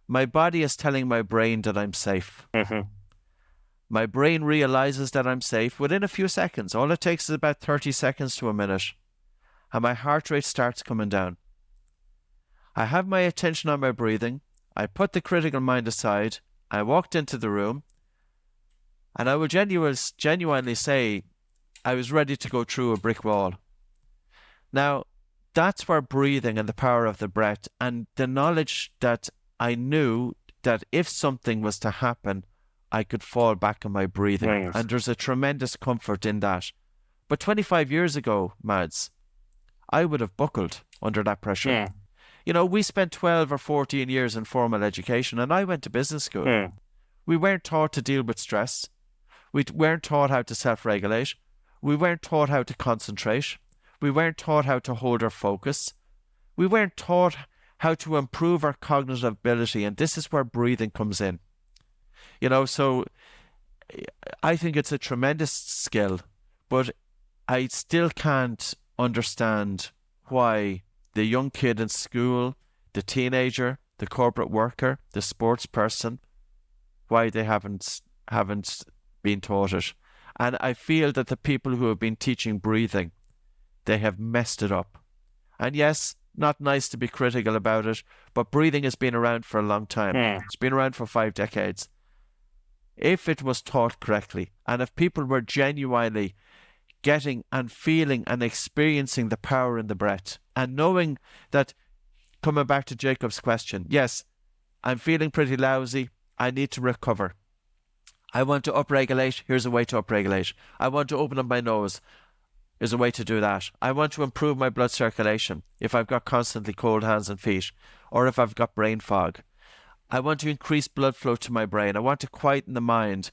my body is telling my brain that I'm safe. My brain realizes that I'm safe within a few seconds. All it takes is about 30 seconds to a minute. And my heart rate starts coming down. I have my attention on my breathing. I put the critical mind aside. I walked into the room. And I will genuinely say I was ready to go through a brick wall. Now, that's where breathing and the power of the breath and the knowledge that I knew that if something was to happen, I could fall back on my breathing. Right. And there's a tremendous comfort in that. But 25 years ago, Mads, I would have buckled under that pressure. We spent 12 or 14 years in formal education and I went to business school. We weren't taught to deal with stress. We weren't taught how to self-regulate. We weren't taught how to concentrate. We weren't taught how to hold our focus. We weren't taught how to improve our cognitive ability. And this is where breathing comes in. So I think it's a tremendous skill, but I still can't understand why the young kid in school, the teenager, the corporate worker, the sports person, why they haven't been taught it. And I feel that the people who have been teaching breathing, they have messed it up. And yes, not nice to be critical about it, but breathing has been around for a long time. It's been around for 5 decades. If it was taught correctly, and if people were genuinely getting and feeling and experiencing the power in the breath, and knowing that, coming back to Jacob's question, yes, I'm feeling pretty lousy, I need to recover. I want to upregulate, here's a way to upregulate. I want to open up my nose, there's a way to do that. I want to improve my blood circulation if I've got constantly cold hands and feet, or if I've got brain fog. I want to increase blood flow to my brain. I want to quieten the mind.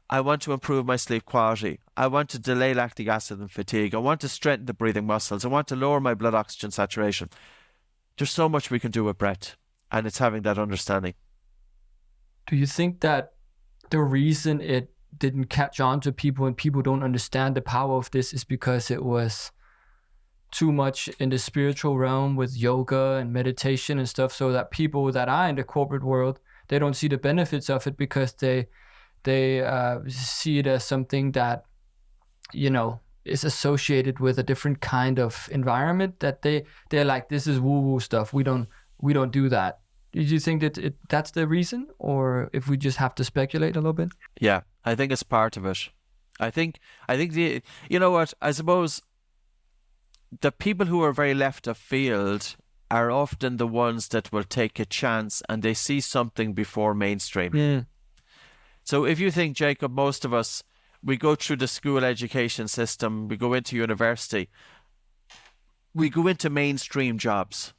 I want to improve my sleep quality. I want to delay lactic acid and fatigue. I want to strengthen the breathing muscles. I want to lower my blood oxygen saturation. There's so much we can do with breath, and it's having that understanding. Do you think that the reason it didn't catch on to people and people don't understand the power of this is because it was too much in the spiritual realm with yoga and meditation and stuff, so that people that are in the corporate world, they don't see the benefits of it because they They see it as something that, is associated with a different kind of environment, that they're like, this is woo-woo stuff. We don't do that. Do you think that that's the reason, or if we just have to speculate a little bit? Yeah, I think it's part of it. I think you know what? I suppose the people who are very left of field are often the ones that will take a chance and they see something before mainstream. So if you think, Jacob, most of us, we go through the school education system, we go into university, we go into mainstream jobs.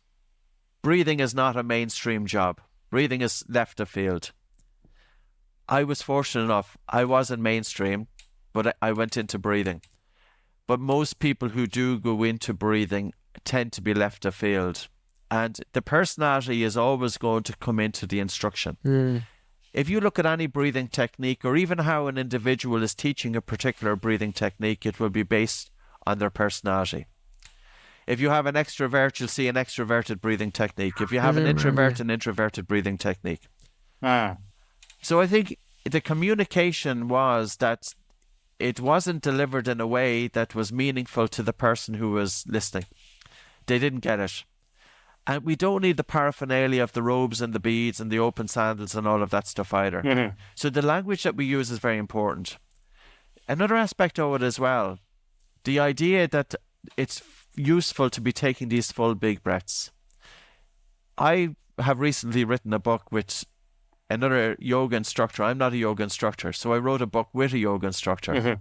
Breathing is not a mainstream job. Breathing is left of field. I was fortunate enough, I wasn't mainstream, but I went into breathing. But most people who do go into breathing tend to be left of field. And the personality is always going to come into the instruction. If you look at any breathing technique, or even how an individual is teaching a particular breathing technique, it will be based on their personality. If you have an extrovert, you'll see an extroverted breathing technique. If you have an introvert, an introverted breathing technique. So I think the communication was that it wasn't delivered in a way that was meaningful to the person who was listening. They didn't get it. And we don't need the paraphernalia of the robes and the beads and the open sandals and all of that stuff either. So the language that we use is very important. Another aspect of it as well, the idea that it's useful to be taking these full big breaths. I have recently written a book with another yoga instructor. I'm not a yoga instructor, so I wrote a book with a yoga instructor,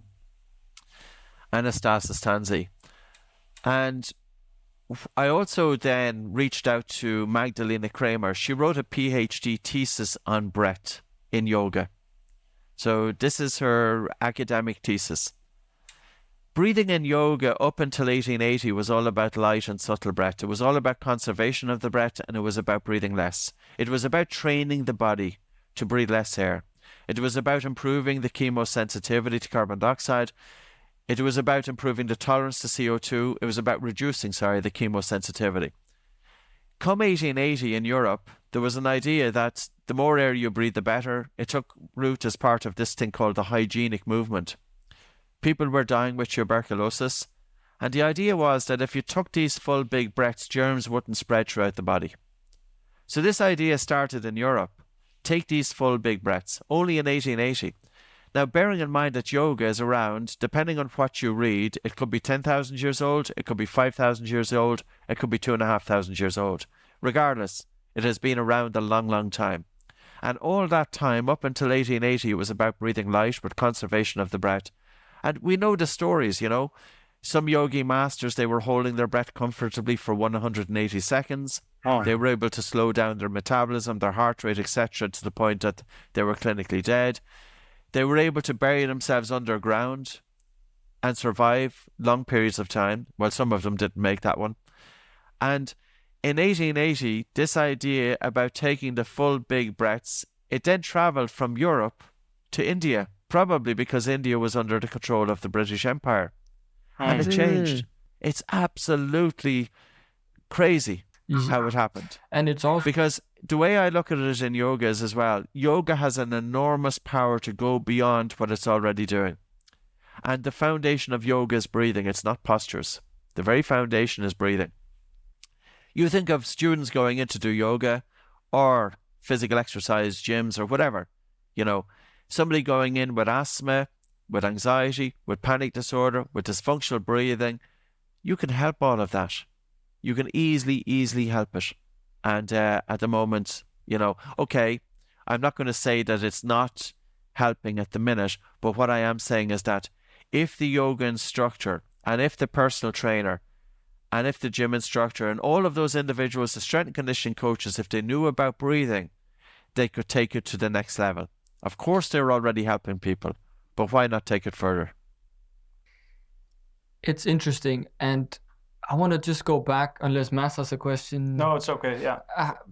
Anastasis Tanzi. And I also then reached out to Magdalena Kramer. She wrote a PhD thesis on breath in yoga. So this is her academic thesis. Breathing in yoga up until 1880 was all about light and subtle breath. It was all about conservation of the breath, and it was about breathing less. It was about training the body to breathe less air. It was about improving the chemosensitivity to carbon dioxide. It was about improving the tolerance to CO2. It was about reducing, the chemosensitivity. Come 1880 in Europe, there was an idea that the more air you breathe, the better. It took root as part of this thing called the hygienic movement. People were dying with tuberculosis, and the idea was that if you took these full big breaths, germs wouldn't spread throughout the body. So this idea started in Europe. Take these full big breaths, only in 1880. Now, bearing in mind that yoga is around, depending on what you read, it could be 10,000 years old, it could be 5,000 years old, it could be 2,500 years old. Regardless, it has been around a long, long time. And all that time, up until 1880, it was about breathing light with conservation of the breath. And we know the stories, Some yogi masters, they were holding their breath comfortably for 180 seconds. They were able to slow down their metabolism, their heart rate, etc., to the point that they were clinically dead. They were able to bury themselves underground and survive long periods of time. Well, some of them didn't make that one. And in 1880, this idea about taking the full big breaths, it then travelled from Europe to India. Probably because India was under the control of the British Empire. And it changed. It's absolutely crazy how it happened. And it's also... Because the way I look at it in yoga is as well, yoga has an enormous power to go beyond what it's already doing. And the foundation of yoga is breathing. It's not postures. The very foundation is breathing. You think of students going in to do yoga or physical exercise, gyms or whatever, somebody going in with asthma, with anxiety, with panic disorder, with dysfunctional breathing, you can help all of that. You can easily help it. And at the moment, okay, I'm not going to say that it's not helping at the minute, but what I am saying is that if the yoga instructor and if the personal trainer and if the gym instructor and all of those individuals, the strength and conditioning coaches, if they knew about breathing, they could take it to the next level. Of course, they're already helping people, but why not take it further? It's interesting, and I want to just go back, unless Mads has a question. No, it's okay, yeah.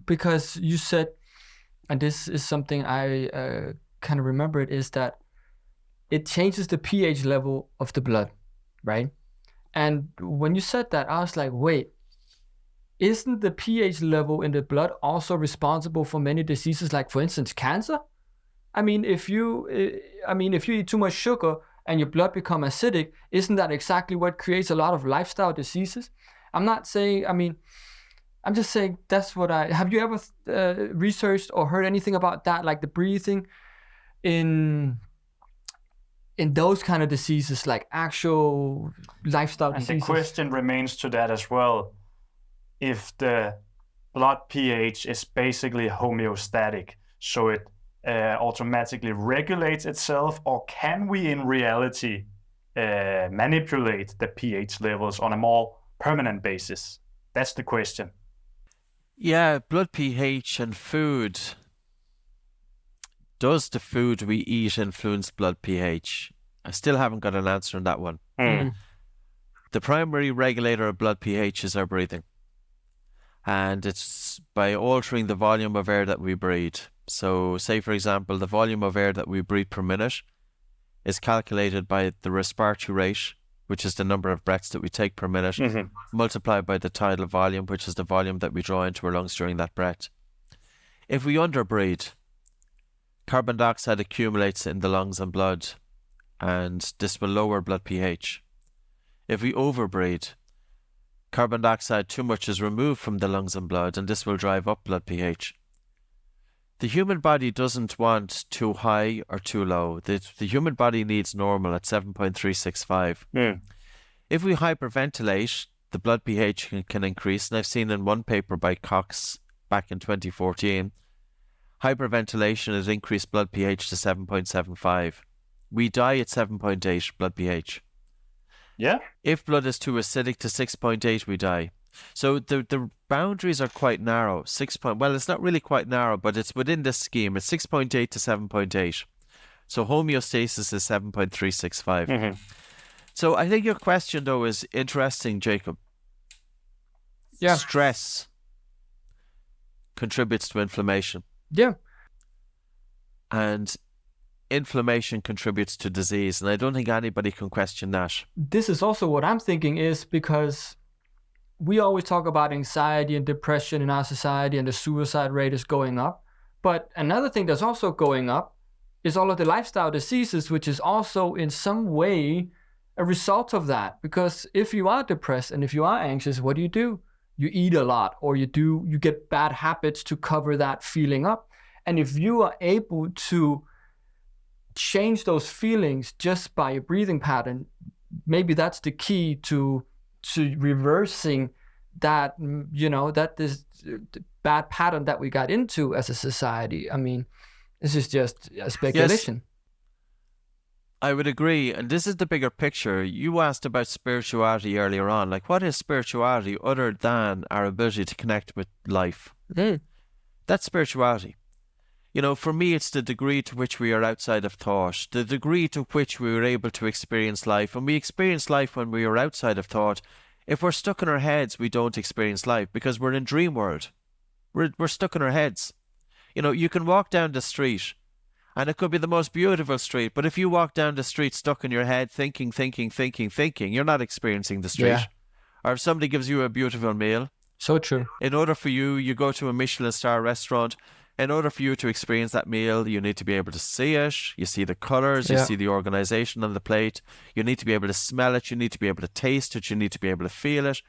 Because you said, and this is something I kind of remember, it is that it changes the pH level of the blood, right? And when you said that, I was like, wait, isn't the pH level in the blood also responsible for many diseases, like for instance, cancer? I mean, if you eat too much sugar and your blood become acidic, isn't that exactly what creates a lot of lifestyle diseases? I'm not saying, I'm just saying that's what have you ever researched or heard anything about that, like the breathing in those kind of diseases, like actual lifestyle diseases? And the question remains to that as well. If the blood pH is basically homeostatic, so it automatically regulates itself, or can we in reality manipulate the pH levels on a more permanent basis? That's the question. Yeah, blood pH and food. Does the food we eat influence blood pH? I still haven't got an answer on that one. The primary regulator of blood pH is our breathing. And it's by altering the volume of air that we breathe. So say, for example, the volume of air that we breathe per minute is calculated by the respiratory rate, which is the number of breaths that we take per minute, multiplied by the tidal volume, which is the volume that we draw into our lungs during that breath. If we underbreathe, carbon dioxide accumulates in the lungs and blood, and this will lower blood pH. If we overbreathe, carbon dioxide too much is removed from the lungs and blood, and this will drive up blood pH. The human body doesn't want too high or too low. The human body needs normal at 7.365. If we hyperventilate, the blood pH can increase, and I've seen in one paper by Cox back in 2014, hyperventilation has increased blood pH to 7.75. We die at 7.8 blood pH. Yeah. If blood is too acidic to 6.8, we die. So the boundaries are quite narrow. Well, it's not really quite narrow, but it's within this scheme. It's 6.8 to 7.8. So homeostasis is 7.365. So I think your question, though, is interesting, Jacob. Yeah. Stress contributes to inflammation. Yeah. And inflammation contributes to disease. And I don't think anybody can question that. This is also what I'm thinking, is because we always talk about anxiety and depression in our society, and the suicide rate is going up. But another thing that's also going up is all of the lifestyle diseases, which is also in some way a result of that. Because if you are depressed and if you are anxious, what do? You eat a lot, or you get bad habits to cover that feeling up. And if you are able to change those feelings just by a breathing pattern, maybe that's the key to reversing that, that this bad pattern that we got into as a society. I mean, this is just a speculation. Yes, I would agree. And this is the bigger picture. You asked about spirituality earlier on. Like, what is spirituality other than our ability to connect with life? That's spirituality. For me, it's the degree to which we are outside of thought, the degree to which we were able to experience life. And we experience life when we are outside of thought. If we're stuck in our heads, we don't experience life because we're in dream world. We're stuck in our heads. You can walk down the street and it could be the most beautiful street, but if you walk down the street stuck in your head, thinking, you're not experiencing the street. Yeah. Or if somebody gives you a beautiful meal. So true. In order for you go to a Michelin star restaurant. In order for you to experience that meal, you need to be able to see it. You see the colours, you see the organisation on the plate. You need to be able to smell it. You need to be able to taste it. You need to be able to feel it.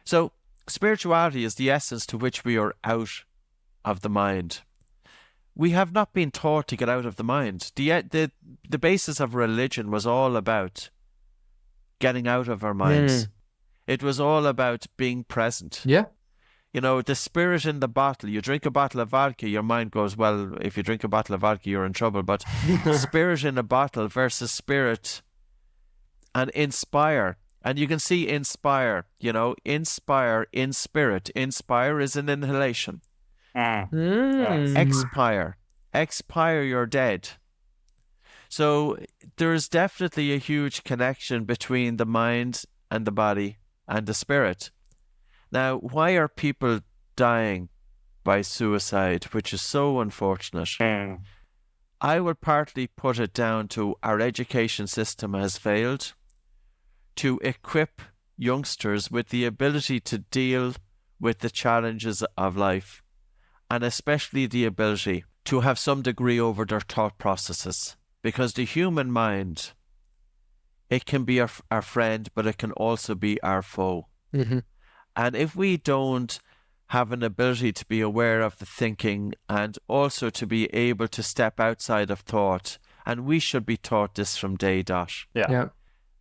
So spirituality is the essence to which we are out of the mind. We have not been taught to get out of the mind. The basis of religion was all about getting out of our minds. It was all about being present. Yeah. The spirit in the bottle. You drink a bottle of vodka, your mind goes, well, if you drink a bottle of vodka, you're in trouble. But spirit in a bottle versus spirit and inspire. And you can see inspire, inspire in spirit. Inspire is an inhalation. Expire, you're dead. So there's definitely a huge connection between the mind and the body and the spirit. Now, why are people dying by suicide, which is so unfortunate? I would partly put it down to our education system has failed to equip youngsters with the ability to deal with the challenges of life, and especially the ability to have some degree over their thought processes, because the human mind, it can be our friend, but it can also be our foe. Mm-hmm. And if we don't have an ability to be aware of the thinking and also to be able to step outside of thought, and we should be taught this from day dot. Yeah.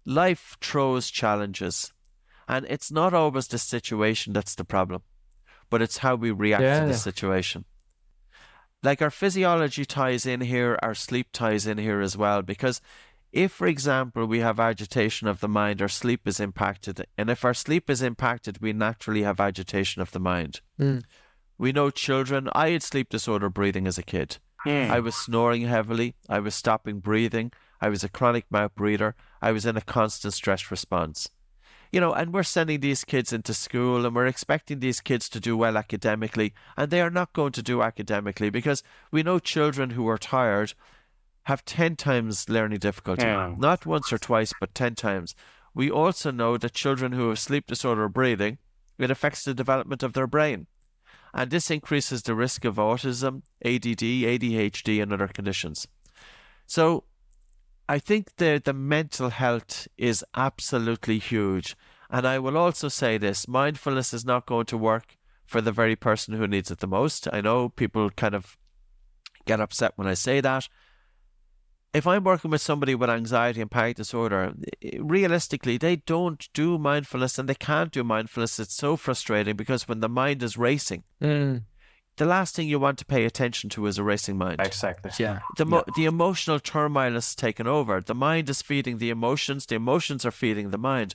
Life throws challenges, and it's not always the situation that's the problem, but it's how we react to the situation. Like, our physiology ties in here, our sleep ties in here as well, because if, for example, we have agitation of the mind, our sleep is impacted. And if our sleep is impacted, we naturally have agitation of the mind. We know children, I had sleep disorder breathing as a kid. I was snoring heavily. I was stopping breathing. I was a chronic mouth breather. I was in a constant stress response. You know, and we're sending these kids into school and we're expecting these kids to do well academically, and they are not going to do academically, because we know children who are tired have 10 times learning difficulty. Not once or twice, but 10 times. We also know that children who have sleep disorder breathing, it affects the development of their brain. And this increases the risk of autism, ADD, ADHD, and other conditions. So I think the mental health is absolutely huge. And I will also say this, mindfulness is not going to work for the very person who needs it the most. I know people kind of get upset when I say that. If I'm working with somebody with anxiety and panic disorder, realistically, they don't do mindfulness, and they can't do mindfulness. It's so frustrating, because when the mind is racing, the last thing you want to pay attention to is a racing mind. Exactly. Yeah. The emotional turmoil is taken over. The mind is feeding the emotions are feeding the mind.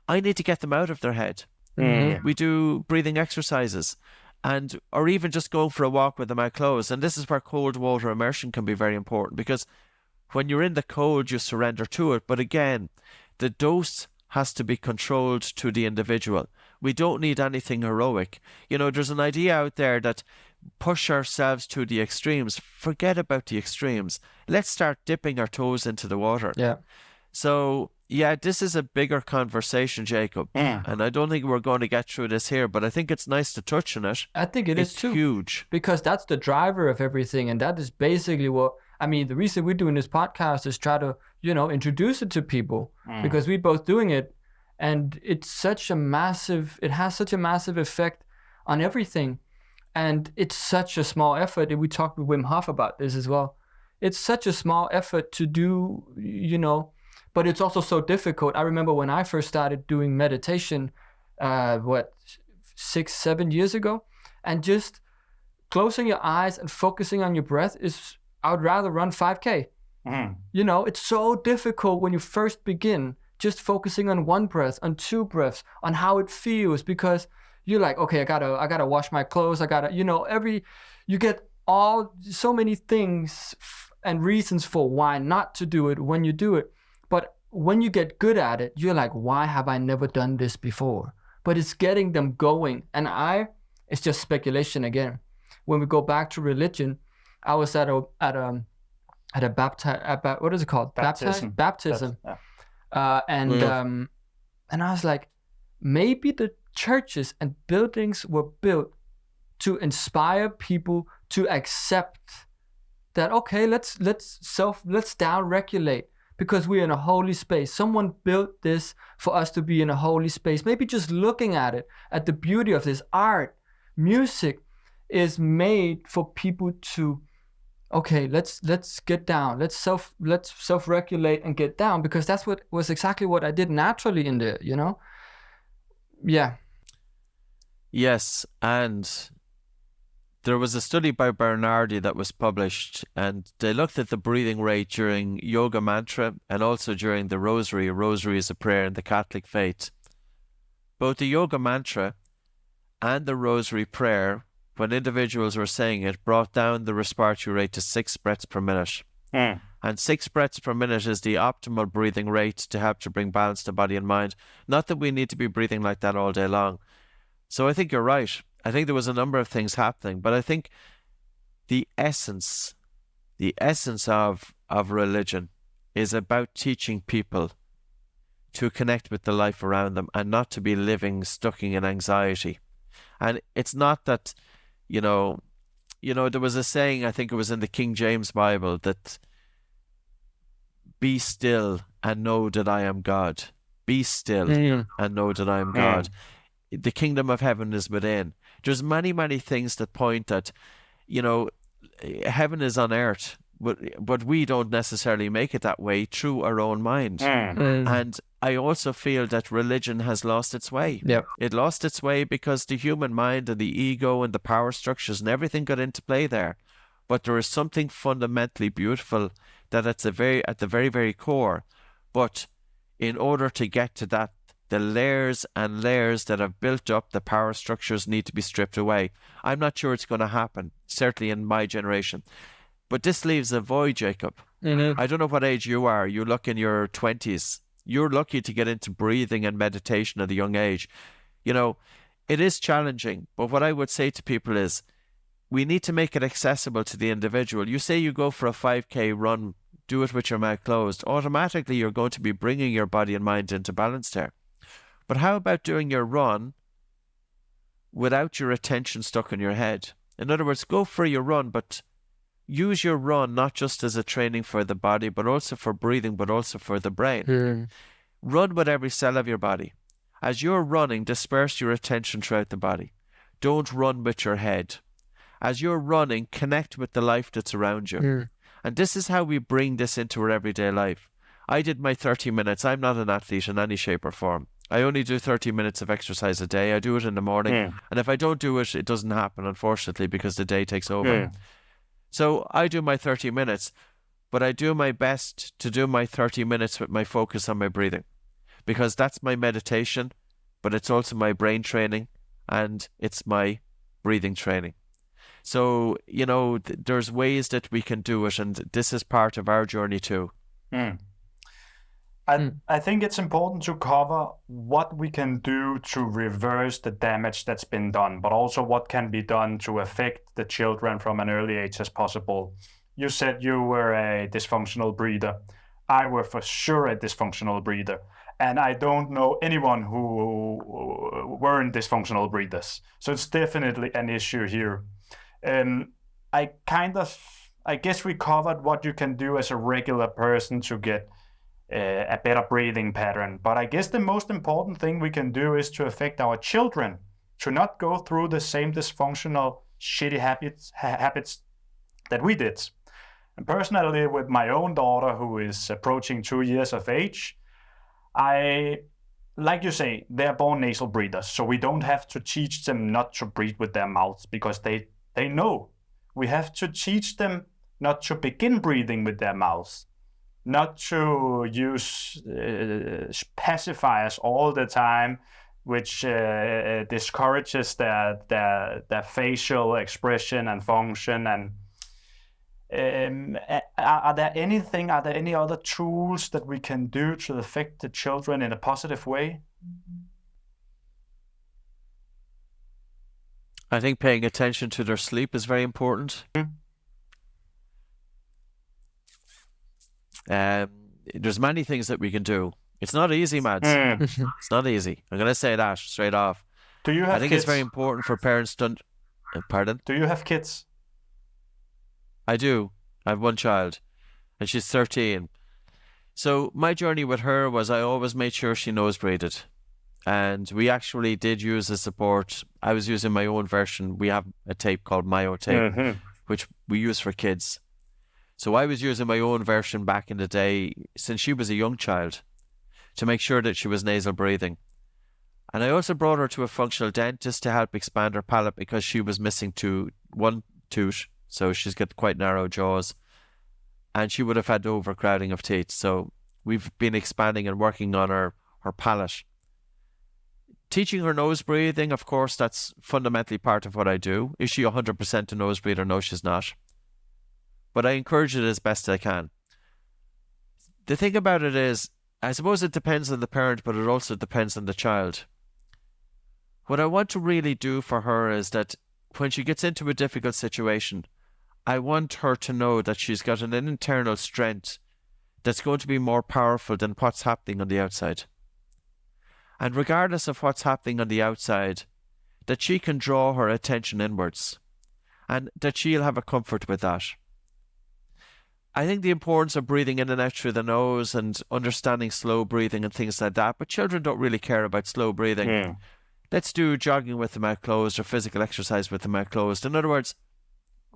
I need to get them out of their head. We do breathing exercises, or even just go for a walk with them out closed. And this is where cold water immersion can be very important, because when you're in the cold, you surrender to it. But again, the dose has to be controlled to the individual. We don't need anything heroic. You know, there's an idea out there that push ourselves to the extremes. Forget about the extremes. Let's start dipping our toes into the water. Yeah. So, yeah, this is a bigger conversation, Jacob. And I don't think we're going to get through this here, but I think it's nice to touch on it. I think it's too. Huge. Because that's the driver of everything. And that is basically what, I mean, the reason we're doing this podcast is try to, you know, introduce it to people, because we're both doing it. And it has such a massive effect on everything. And it's such a small effort. And we talked with Wim Hof about this as well. It's such a small effort to do, you know, but it's also so difficult. I remember when I first started doing meditation, 6-7 years ago, and just closing your eyes and focusing on your breath I would rather run 5K. You know, it's so difficult when you first begin, just focusing on one breath, on two breaths, on how it feels, because you're like, okay, I gotta wash my clothes. You get so many things and reasons for why not to do it when you do it. But when you get good at it, you're like, why have I never done this before? But it's getting them going. And it's just speculation again. When we go back to religion, I was at a what is it called? Baptism. And I was like, maybe the churches and buildings were built to inspire people to accept that, okay, let's down-regulate, because we're in a holy space. Someone built this for us to be in a holy space. Maybe just looking at the beauty of this art, music is made for people to, okay, let's get down. Let's self-regulate and get down, because that's what was exactly what I did naturally in there, you know? Yeah. Yes, and there was a study by Bernardi that was published, and they looked at the breathing rate during yoga mantra and also during the rosary. A rosary is a prayer in the Catholic faith. Both the yoga mantra and the rosary prayer, when individuals were saying it, brought down the respiratory rate to 6 breaths per minute. And 6 breaths per minute is the optimal breathing rate to help to bring balance to body and mind. Not that we need to be breathing like that all day long. So I think you're right. I think there was a number of things happening, but I think the essence of religion is about teaching people to connect with the life around them and not to be living stuck in anxiety. And it's not that, you know, there was a saying, I think it was in the King James Bible, that be still and know that I am God. Be still and know that I am God. The kingdom of heaven is within. There's many, many things that point that, heaven is on earth, but we don't necessarily make it that way through our own mind. And I also feel that religion has lost its way. Yep. It lost its way because the human mind and the ego and the power structures and everything got into play there. But there is something fundamentally beautiful that at the very, very core. But in order to get to that, the layers and layers that have built up, the power structures need to be stripped away. I'm not sure it's going to happen, certainly in my generation. But this leaves a void, Jacob. I don't know what age you are. You look in your 20s. You're lucky to get into breathing and meditation at a young age. It is challenging, but what I would say to people is we need to make it accessible to the individual. You say you go for a 5K run, do it with your mouth closed. Automatically, you're going to be bringing your body and mind into balance there. But how about doing your run without your attention stuck in your head? In other words, go for your run, but use your run not just as a training for the body, but also for breathing, but also for the brain. Run with every cell of your body. As you're running, disperse your attention throughout the body. Don't run with your head. As you're running, connect with the life that's around you. And this is how we bring this into our everyday life. I did my 30 minutes. I'm not an athlete in any shape or form. I only do 30 minutes of exercise a day. I do it in the morning. And if I don't do it, it doesn't happen, unfortunately, because the day takes over. So I do my 30 minutes, but I do my best to do my 30 minutes with my focus on my breathing, because that's my meditation, but it's also my brain training and it's my breathing training. So, there's ways that we can do it, and this is part of our journey too. I think it's important to cover what we can do to reverse the damage that's been done, but also what can be done to affect the children from an early age as possible. You said you were a dysfunctional breather. I were for sure a dysfunctional breather. And I don't know anyone who weren't dysfunctional breathers. So it's definitely an issue here. I guess we covered what you can do as a regular person to get a better breathing pattern. But I guess the most important thing we can do is to affect our children to not go through the same dysfunctional, shitty habits that we did. And personally, with my own daughter, who is approaching 2 years of age, like you say, they're born nasal breathers. So we don't have to teach them not to breathe with their mouths, because they know. We have to teach them not to begin breathing with their mouths, not to use pacifiers all the time, which discourages their facial expression and function. And are there any other tools that we can do to affect the children in a positive way? I think paying attention to their sleep is very important. There's many things that we can do. It's not easy, Mads. It's not easy. I'm going to say that straight off. Do you have I think kids? It's very important for parents to... Pardon? Do you have kids? I do. I have one child, and she's 13. So my journey with her was I always made sure she nose breathed. And we actually did use a support. I was using my own version. We have a tape called Myo Tape, which we use for kids. So I was using my own version back in the day since she was a young child to make sure that she was nasal breathing. And I also brought her to a functional dentist to help expand her palate because she was missing one tooth. So she's got quite narrow jaws and she would have had overcrowding of teeth. So we've been expanding and working on her palate. Teaching her nose breathing, of course, that's fundamentally part of what I do. Is she 100% a nose breather? No, she's not. But I encourage it as best I can. The thing about it is, I suppose it depends on the parent, but it also depends on the child. What I want to really do for her is that when she gets into a difficult situation, I want her to know that she's got an internal strength that's going to be more powerful than what's happening on the outside. And regardless of what's happening on the outside, that she can draw her attention inwards. and that she'll have a comfort with that. I think the importance of breathing in and out through the nose and understanding slow breathing and things like that, but children don't really care about slow breathing. Let's do jogging with the mouth closed or physical exercise with the mouth closed. In other words,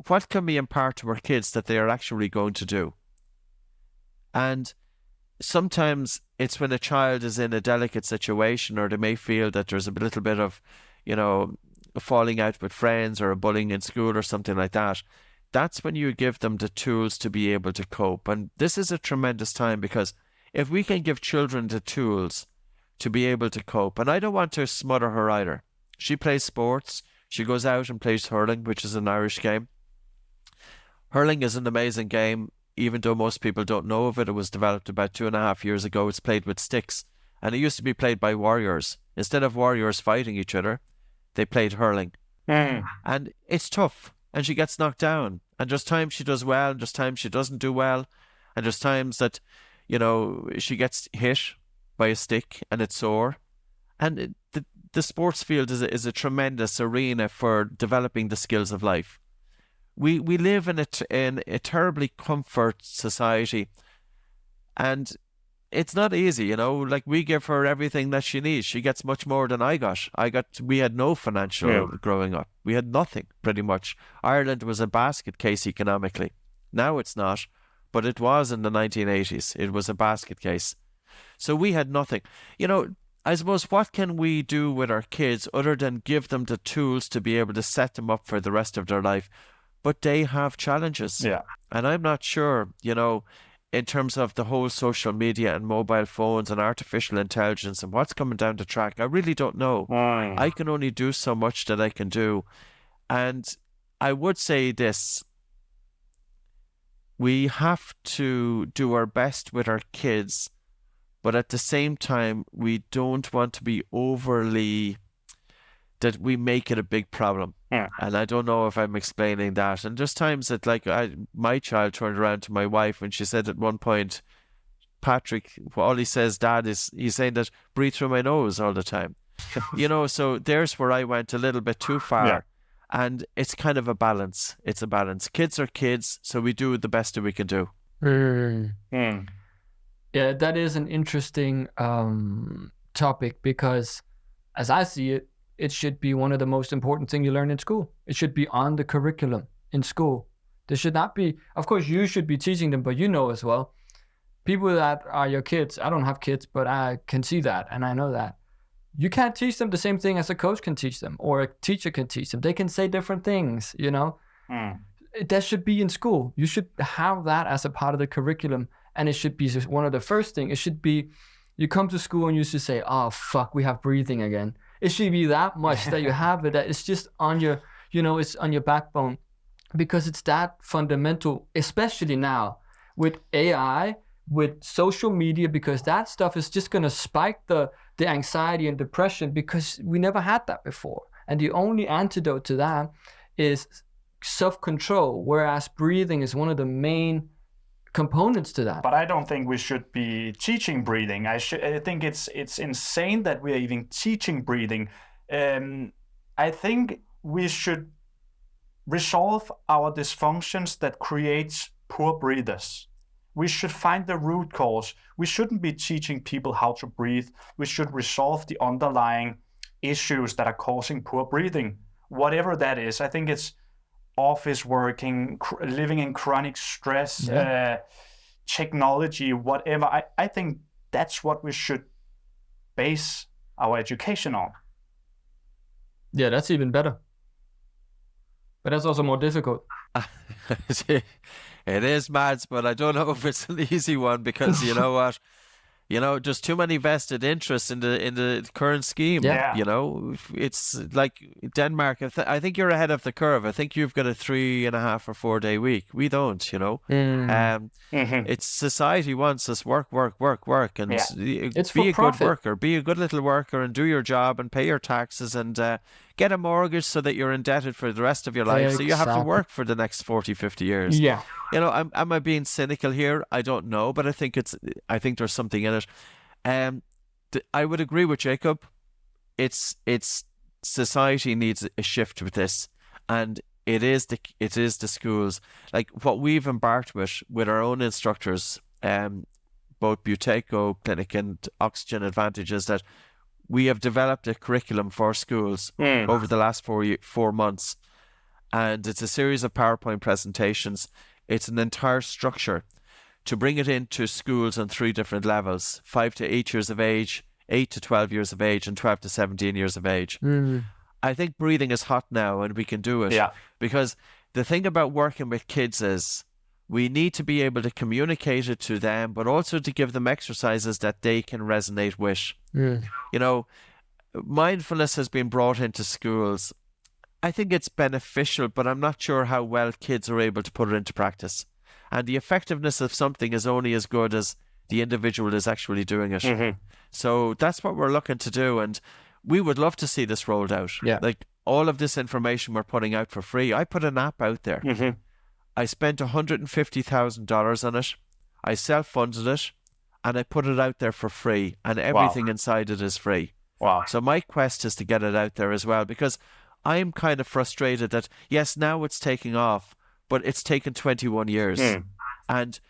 what can we impart to our kids that they are actually going to do? And sometimes it's when a child is in a delicate situation, or they may feel that there's a little bit of, a falling out with friends or a bullying in school or something like that. That's when you give them the tools to be able to cope. And this is a tremendous time, because if we can give children the tools to be able to cope, and I don't want to smother her either. She plays sports. She goes out and plays hurling, which is an Irish game. Hurling is an amazing game, even though most people don't know of it. It was developed about 2.5 years ago. It's played with sticks, and it used to be played by warriors. Instead of warriors fighting each other, they played hurling. And it's tough, and she gets knocked down. And there's times she does well, and there's times she doesn't do well. And there's times that, she gets hit by a stick and it's sore. And the sports field is a tremendous arena for developing the skills of life. We live in a terribly comfort society, and it's not easy, like we give her everything that she needs. She gets much more than I got. We had no financial growing up. We had nothing, pretty much. Ireland was a basket case economically. Now it's not, but it was in the 1980s. It was a basket case. So we had nothing. I suppose, what can we do with our kids other than give them the tools to be able to set them up for the rest of their life? But they have challenges. Yeah. And I'm not sure, in terms of the whole social media and mobile phones and artificial intelligence and what's coming down the track. I really don't know. I can only do so much that I can do. And I would say this: we have to do our best with our kids, but at the same time, we don't want to be overly, that we make it a big problem. And I don't know if I'm explaining that. And there's times that, my child turned around to my wife and she said at one point, Patrick, all he says, Dad, is he's saying that breathe through my nose all the time. So there's where I went a little bit too far. Yeah. And it's kind of a balance. It's a balance. Kids are kids, so we do the best that we can do. Yeah, that is an interesting topic, because as I see it, it should be one of the most important things you learn in school. It should be on the curriculum in school. There should not be, of course, you should be teaching them, but as well, people that are your kids, I don't have kids, but I can see that, and I know that. You can't teach them the same thing as a coach can teach them, or a teacher can teach them. They can say different things, That should be in school. You should have that as a part of the curriculum, and it should be one of the first things. It should be, you come to school and you should say, oh, fuck, we have breathing again. It should be that much that you have it, that it's just on your, it's on your backbone, because it's that fundamental, especially now with AI, with social media, because that stuff is just going to spike the anxiety and depression, because we never had that before. And the only antidote to that is self-control, whereas breathing is one of the main components to that. But I don't think we should be teaching breathing. I think it's insane that we are even teaching breathing. I think we should resolve our dysfunctions that creates poor breathers. We should find the root cause. We shouldn't be teaching people how to breathe. We should resolve the underlying issues that are causing poor breathing, whatever that is. I think it's office working, living in chronic stress, technology, whatever. I think that's what we should base our education on. Yeah, that's even better. But that's also more difficult. It is, Mads, but I don't know if it's an easy one, because you know what? There's too many vested interests in the current scheme. Yeah. It's like Denmark. I think you're ahead of the curve. I think you've got a 3.5 or 4 day week. We don't, It's society wants us work, and it's be a profit. good worker, be a good little worker, and do your job and pay your taxes and get a mortgage so that you're indebted for the rest of your life. So you have to work for the next 40, 50 years. Yeah. Am I being cynical here? I don't know, but I think there's something in it. I would agree with Jacob. It's society needs a shift with this, and it is the schools. Like what we've embarked with our own instructors, both Buteco Clinic and Oxygen Advantage, is that we have developed a curriculum for schools over the last 4 months. And it's a series of PowerPoint presentations. It's an entire structure to bring it into schools on 3 different levels: 5 to 8 years of age, 8 to 12 years of age, and 12 to 17 years of age. I think breathing is hot now, and we can do it. Yeah. Because the thing about working with kids is we need to be able to communicate it to them, but also to give them exercises that they can resonate with. You know, mindfulness has been brought into schools. I think it's beneficial, but I'm not sure how well kids are able to put it into practice. And the effectiveness of something is only as good as the individual is actually doing it. So that's what we're looking to do. And we would love to see this rolled out. Yeah. Like all of this information we're putting out for free. I put an app out there. I spent $150,000 on it. I self-funded it, and I put it out there for free. And everything inside it is free. Wow. So my quest is to get it out there as well, because I'm kind of frustrated that, yes, now it's taking off, but it's taken 21 years. And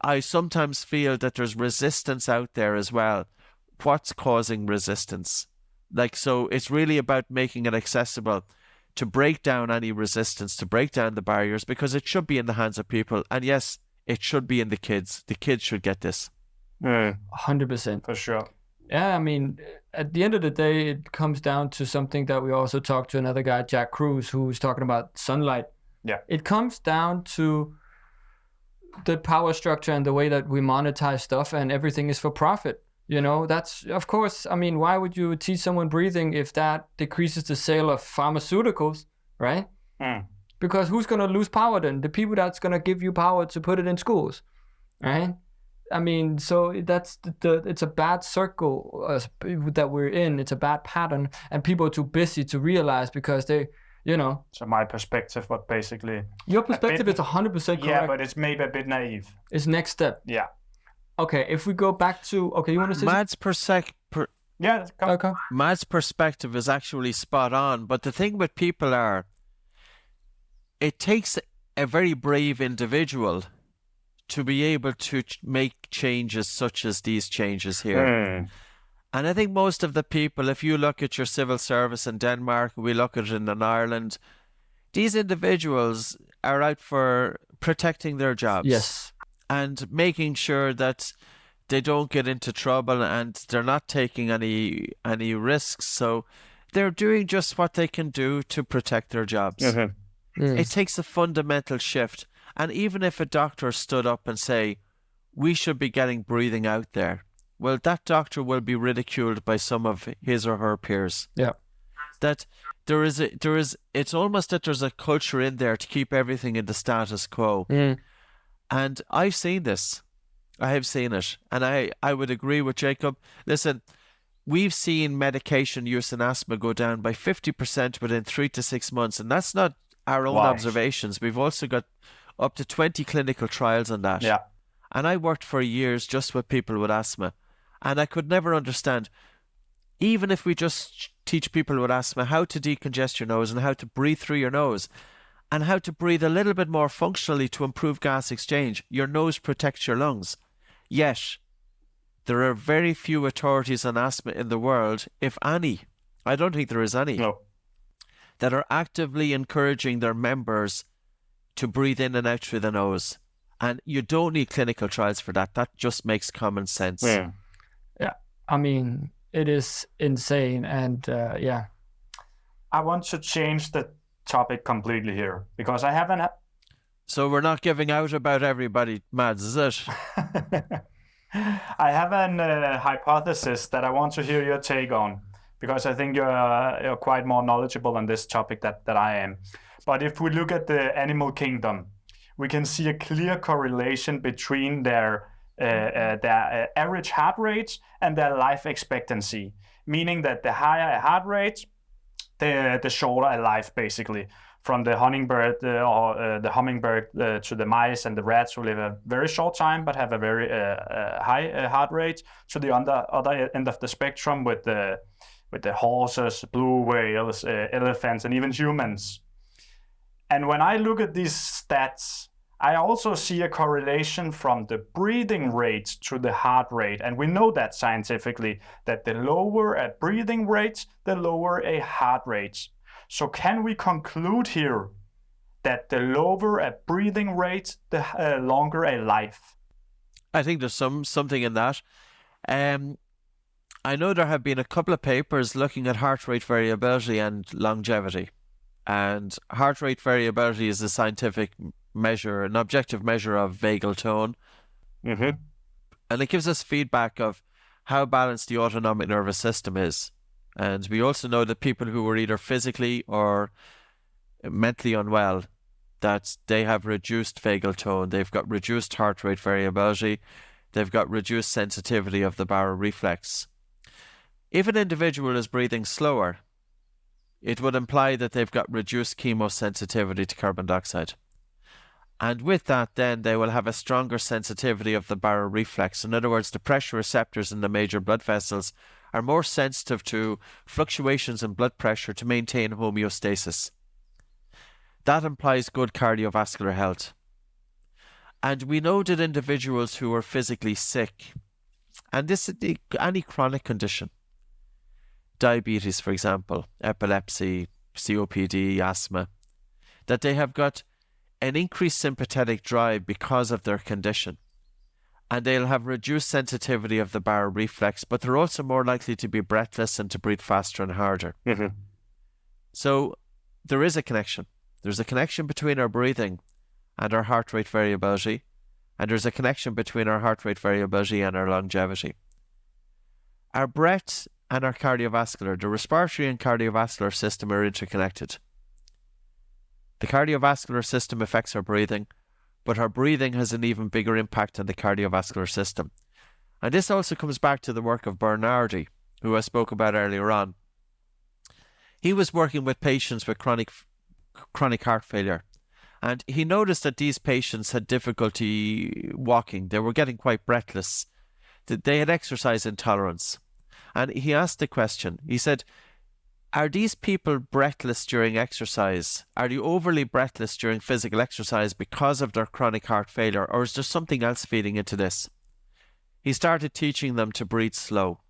I sometimes feel that there's resistance out there as well. What's causing resistance? Like, so it's really about making it accessible, to break down any resistance, to break down the barriers, because it should be in the hands of people. And yes, it should be in the kids. The kids should get this. 100%. For sure. Yeah, I mean, at the end of the day, it comes down to something that we also talked to another guy, Jack Cruz, who was talking about sunlight. Yeah. It comes down to the power structure and the way that we monetize stuff, and everything is for profit. You know, that's, of course, I mean, why would you teach someone breathing if that decreases the sale of pharmaceuticals, right? Because who's going to lose power then? The people that's going to give you power to put it in schools, right? I mean, so that's it's a bad circle that we're in. It's a bad pattern, and people are too busy to realize, because they, you know. So my perspective, but basically... Your perspective is 100% correct. Yeah, but it's maybe a bit naive. It's next step. Yeah. Okay, if we go back to... Okay, you want to say... Matt's perspective is actually spot on, but the thing with people are, it takes a very brave individual to be able to make changes such as these changes here. And I think most of the people, if you look at your civil service in Denmark, we look at it in Ireland, these individuals are out for protecting their jobs. Yes. And making sure that they don't get into trouble, and they're not taking any risks. So they're doing just what they can do to protect their jobs. It takes a fundamental shift. And even if a doctor stood up and say, we should be getting breathing out there, well, that doctor will be ridiculed by some of his or her peers. Yeah. That it's almost that there's a culture in there to keep everything in the status quo. And I've seen this. I have seen it. And I would agree with Jacob. Listen, we've seen medication use in asthma go down by 50% within 3 to 6 months. And that's not our own observations. We've also got up to 20 clinical trials on that. Yeah. And I worked for years just with people with asthma. And I could never understand, even if we just teach people with asthma how to decongest your nose and how to breathe through your nose, and how to breathe a little bit more functionally to improve gas exchange, your nose protects your lungs. Yet, there are very few authorities on asthma in the world, if any, I don't think there is any, that are actively encouraging their members to breathe in and out through the nose. And you don't need clinical trials for that. That just makes common sense. Yeah. I mean, it is insane. And I want to change the topic completely here, because I haven't... So we're not giving out about everybody, Mads, is it? I have an hypothesis that I want to hear your take on, because I think you're quite more knowledgeable on this topic that I am. But if we look at the animal kingdom, we can see a clear correlation between their average heart rate and their life expectancy, meaning that the higher a heart rate, the shorter a life, basically. From the hummingbird the hummingbird to the mice and the rats who live a very short time but have a very high heart rate, to the other end of the spectrum with the horses, blue whales, elephants, and even humans. And when I look at these stats, I also see a correlation from the breathing rate to the heart rate. And we know that scientifically, that the lower a breathing rate, the lower a heart rate. So can we conclude here that the lower a breathing rate, the longer a life? I think there's something in that. I know there have been a couple of papers looking at heart rate variability and longevity. And heart rate variability is a scientific measure, an objective measure of vagal tone. Mm-hmm. And it gives us feedback of how balanced the autonomic nervous system is. And we also know that people who are either physically or mentally unwell, that they have reduced vagal tone, they've got reduced heart rate variability, they've got reduced sensitivity of the baroreflex. If an individual is breathing slower, it would imply that they've got reduced chemosensitivity to carbon dioxide. And with that, then, they will have a stronger sensitivity of the baroreflex. In other words, the pressure receptors in the major blood vessels are more sensitive to fluctuations in blood pressure to maintain homeostasis. That implies good cardiovascular health. And we know that individuals who are physically sick, and this is any chronic condition, diabetes, for example, epilepsy, COPD, asthma, that they have got an increased sympathetic drive because of their condition. And they'll have reduced sensitivity of the baroreflex, but they're also more likely to be breathless and to breathe faster and harder. Mm-hmm. So there is a connection. There's a connection between our breathing and our heart rate variability, and there's a connection between our heart rate variability and our longevity. Our breath and our cardiovascular, the respiratory and cardiovascular system are interconnected. The cardiovascular system affects our breathing, but our breathing has an even bigger impact on the cardiovascular system. And this also comes back to the work of Bernardi, who I spoke about earlier on. He was working with patients with chronic heart failure, and he noticed that these patients had difficulty walking. They were getting quite breathless. They had exercise intolerance. And he asked the question, he said, are these people breathless during exercise? Are they overly breathless during physical exercise because of their chronic heart failure, or is there something else feeding into this? He started teaching them to breathe slow.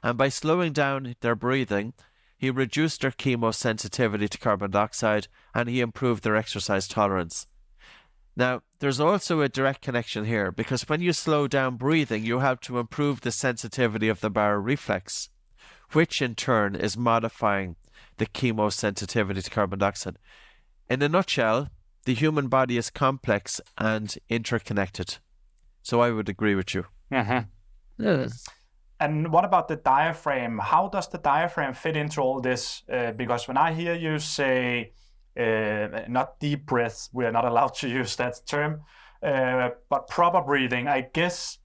And by slowing down their breathing, he reduced their chemosensitivity to carbon dioxide and he improved their exercise tolerance. Now, there's also a direct connection here, because when you slow down breathing, you help to improve the sensitivity of the baroreflex, which in turn is modifying the chemosensitivity to carbon dioxide. In a nutshell, the human body is complex and interconnected. So I would agree with you. Mm-hmm. Yes. And what about the diaphragm? How does the diaphragm fit into all this? Because when I hear you say, not deep breath, we are not allowed to use that term, but proper breathing, I guess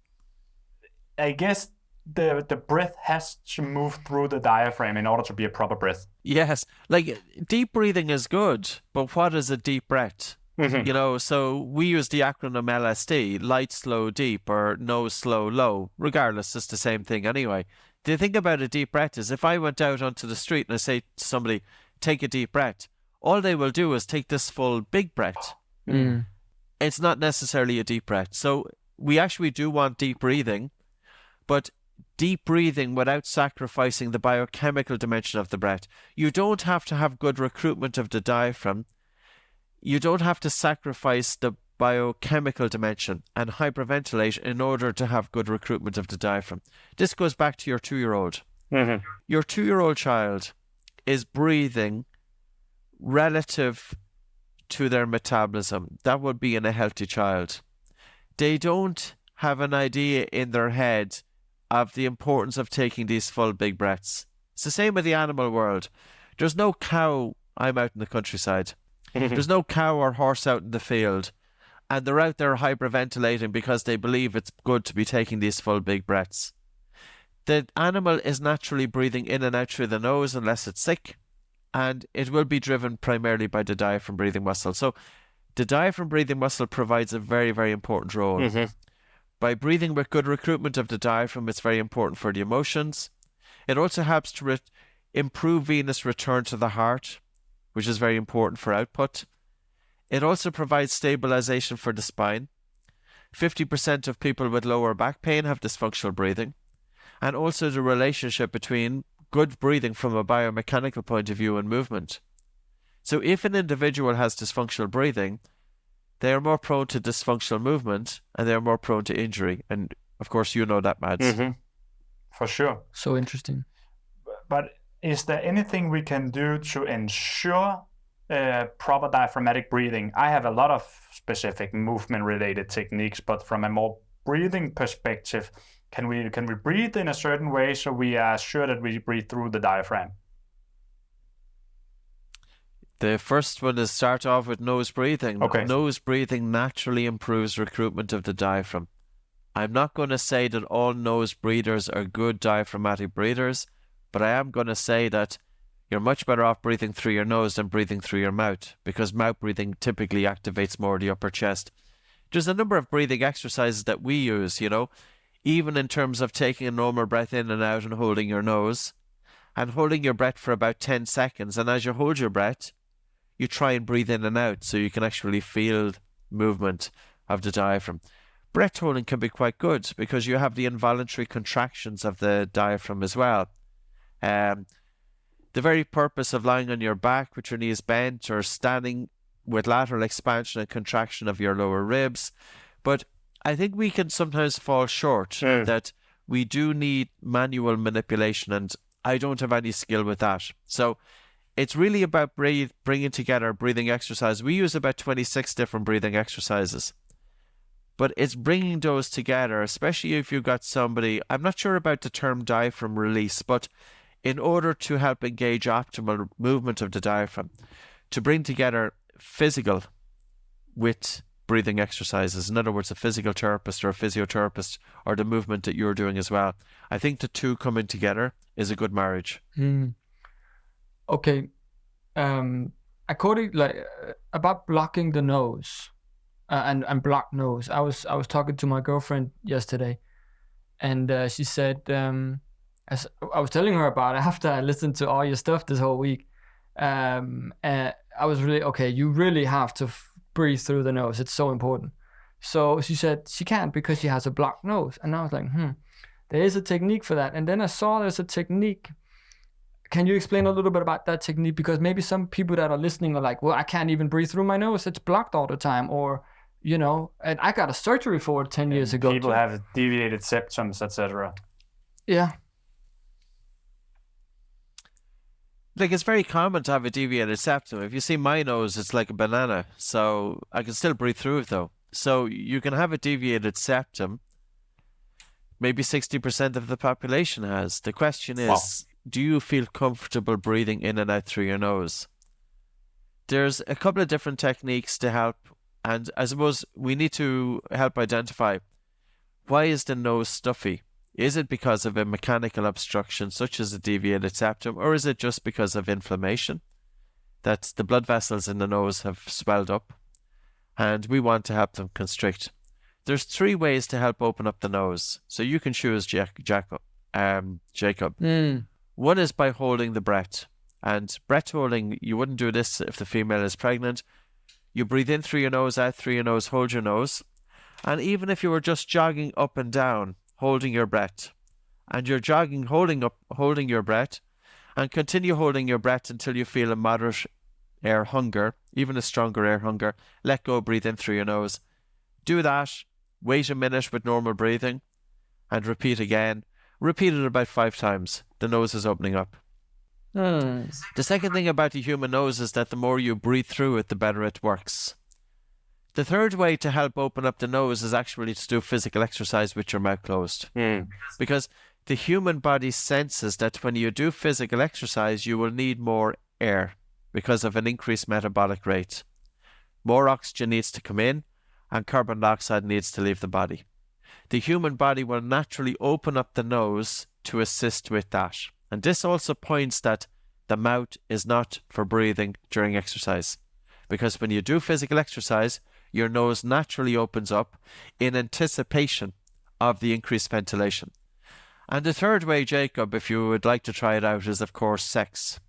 the breath has to move through the diaphragm in order to be a proper breath. Yes, like deep breathing is good, but what is a deep breath? Mm-hmm. You know, so we use the acronym LSD, light, slow, deep, or no, slow, low. Regardless, it's the same thing anyway. The thing about a deep breath is if I went out onto the street and I say to somebody, take a deep breath, all they will do is take this full big breath. Mm. It's not necessarily a deep breath. So we actually do want deep breathing, but deep breathing without sacrificing the biochemical dimension of the breath. You don't have to have good recruitment of the diaphragm. You don't have to sacrifice the biochemical dimension and hyperventilate in order to have good recruitment of the diaphragm. This goes back to your 2-year-old. Mm-hmm. Your 2-year-old child is breathing relative to their metabolism. That would be in a healthy child. They don't have an idea in their head of the importance of taking these full big breaths. It's the same with the animal world. There's no cow, I'm out in the countryside. There's no cow or horse out in the field, and they're out there hyperventilating because they believe it's good to be taking these full big breaths. The animal is naturally breathing in and out through the nose unless it's sick, and it will be driven primarily by the diaphragm breathing muscle. So the diaphragm breathing muscle provides a very, very important role. Mm-hmm. By breathing with good recruitment of the diaphragm, it's very important for the emotions. It also helps to improve venous return to the heart, which is very important for output. It also provides stabilization for the spine. 50% of people with lower back pain have dysfunctional breathing. And also the relationship between good breathing from a biomechanical point of view and movement. So if an individual has dysfunctional breathing, they are more prone to dysfunctional movement and they're more prone to injury. And of course, you know that, Mads. Mm-hmm. For sure. So interesting. But is there anything we can do to ensure proper diaphragmatic breathing? I have a lot of specific movement-related techniques, but from a more breathing perspective, can we breathe in a certain way so we are sure that we breathe through the diaphragm? The first one is start off with nose breathing. Okay. Nose breathing naturally improves recruitment of the diaphragm. I'm not going to say that all nose breathers are good diaphragmatic breathers, but I am going to say that you're much better off breathing through your nose than breathing through your mouth, because mouth breathing typically activates more the upper chest. There's a number of breathing exercises that we use, even in terms of taking a normal breath in and out and holding your nose, and holding your breath for about 10 seconds. And as you hold your breath, you try and breathe in and out so you can actually feel movement of the diaphragm. Breath holding can be quite good because you have the involuntary contractions of the diaphragm as well. The very purpose of lying on your back with your knees bent or standing with lateral expansion and contraction of your lower ribs. But I think we can sometimes fall short that we do need manual manipulation, and I don't have any skill with that. So it's really about bringing together breathing exercise. We use about 26 different breathing exercises. But it's bringing those together, especially if you've got somebody, I'm not sure about the term diaphragm release, but in order to help engage optimal movement of the diaphragm, to bring together physical with breathing exercises. In other words, a physical therapist or a physiotherapist, or the movement that you're doing as well. I think the two coming together is a good marriage. Okay. According about blocking the nose and blocked nose. I was talking to my girlfriend yesterday, and she said, as I was telling her about it after I listened to all your stuff this whole week. I was really, okay, you really have to breathe through the nose. It's so important. So she said she can't because she has a blocked nose. And I was like, there is a technique for that. And then I saw there's a technique. Can you explain a little bit about that technique? Because maybe some people that are listening are like, well, I can't even breathe through my nose. It's blocked all the time. Or, and I got a surgery for it 10 years ago. People have deviated septums, etc. Yeah. Like, it's very common to have a deviated septum. If you see my nose, it's like a banana. So I can still breathe through it, though. So you can have a deviated septum. Maybe 60% of the population has. The question is, do you feel comfortable breathing in and out through your nose? There's a couple of different techniques to help. And I suppose we need to help identify, why is the nose stuffy? Is it because of a mechanical obstruction such as a deviated septum, or is it just because of inflammation? That the blood vessels in the nose have swelled up and we want to help them constrict. There's 3 ways to help open up the nose. So you can choose, Jacob. One is by holding the breath. And breath holding, you wouldn't do this if the female is pregnant. You breathe in through your nose, out through your nose, hold your nose. And even if you were just jogging up and down, holding your breath, and you're jogging, holding your breath, and continue holding your breath until you feel a moderate air hunger, even a stronger air hunger. Let go, breathe in through your nose. Do that, wait a minute with normal breathing, and repeat again. Repeat it about 5 times. The nose is opening up. The second thing about the human nose is that the more you breathe through it, the better it works. The third way to help open up the nose is actually to do physical exercise with your mouth closed. Because the human body senses that when you do physical exercise, you will need more air because of an increased metabolic rate. More oxygen needs to come in and carbon dioxide needs to leave the body. The human body will naturally open up the nose to assist with that. And this also points that the mouth is not for breathing during exercise. Because when you do physical exercise, your nose naturally opens up in anticipation of the increased ventilation. And the third way, Jacob, if you would like to try it out, is of course sex.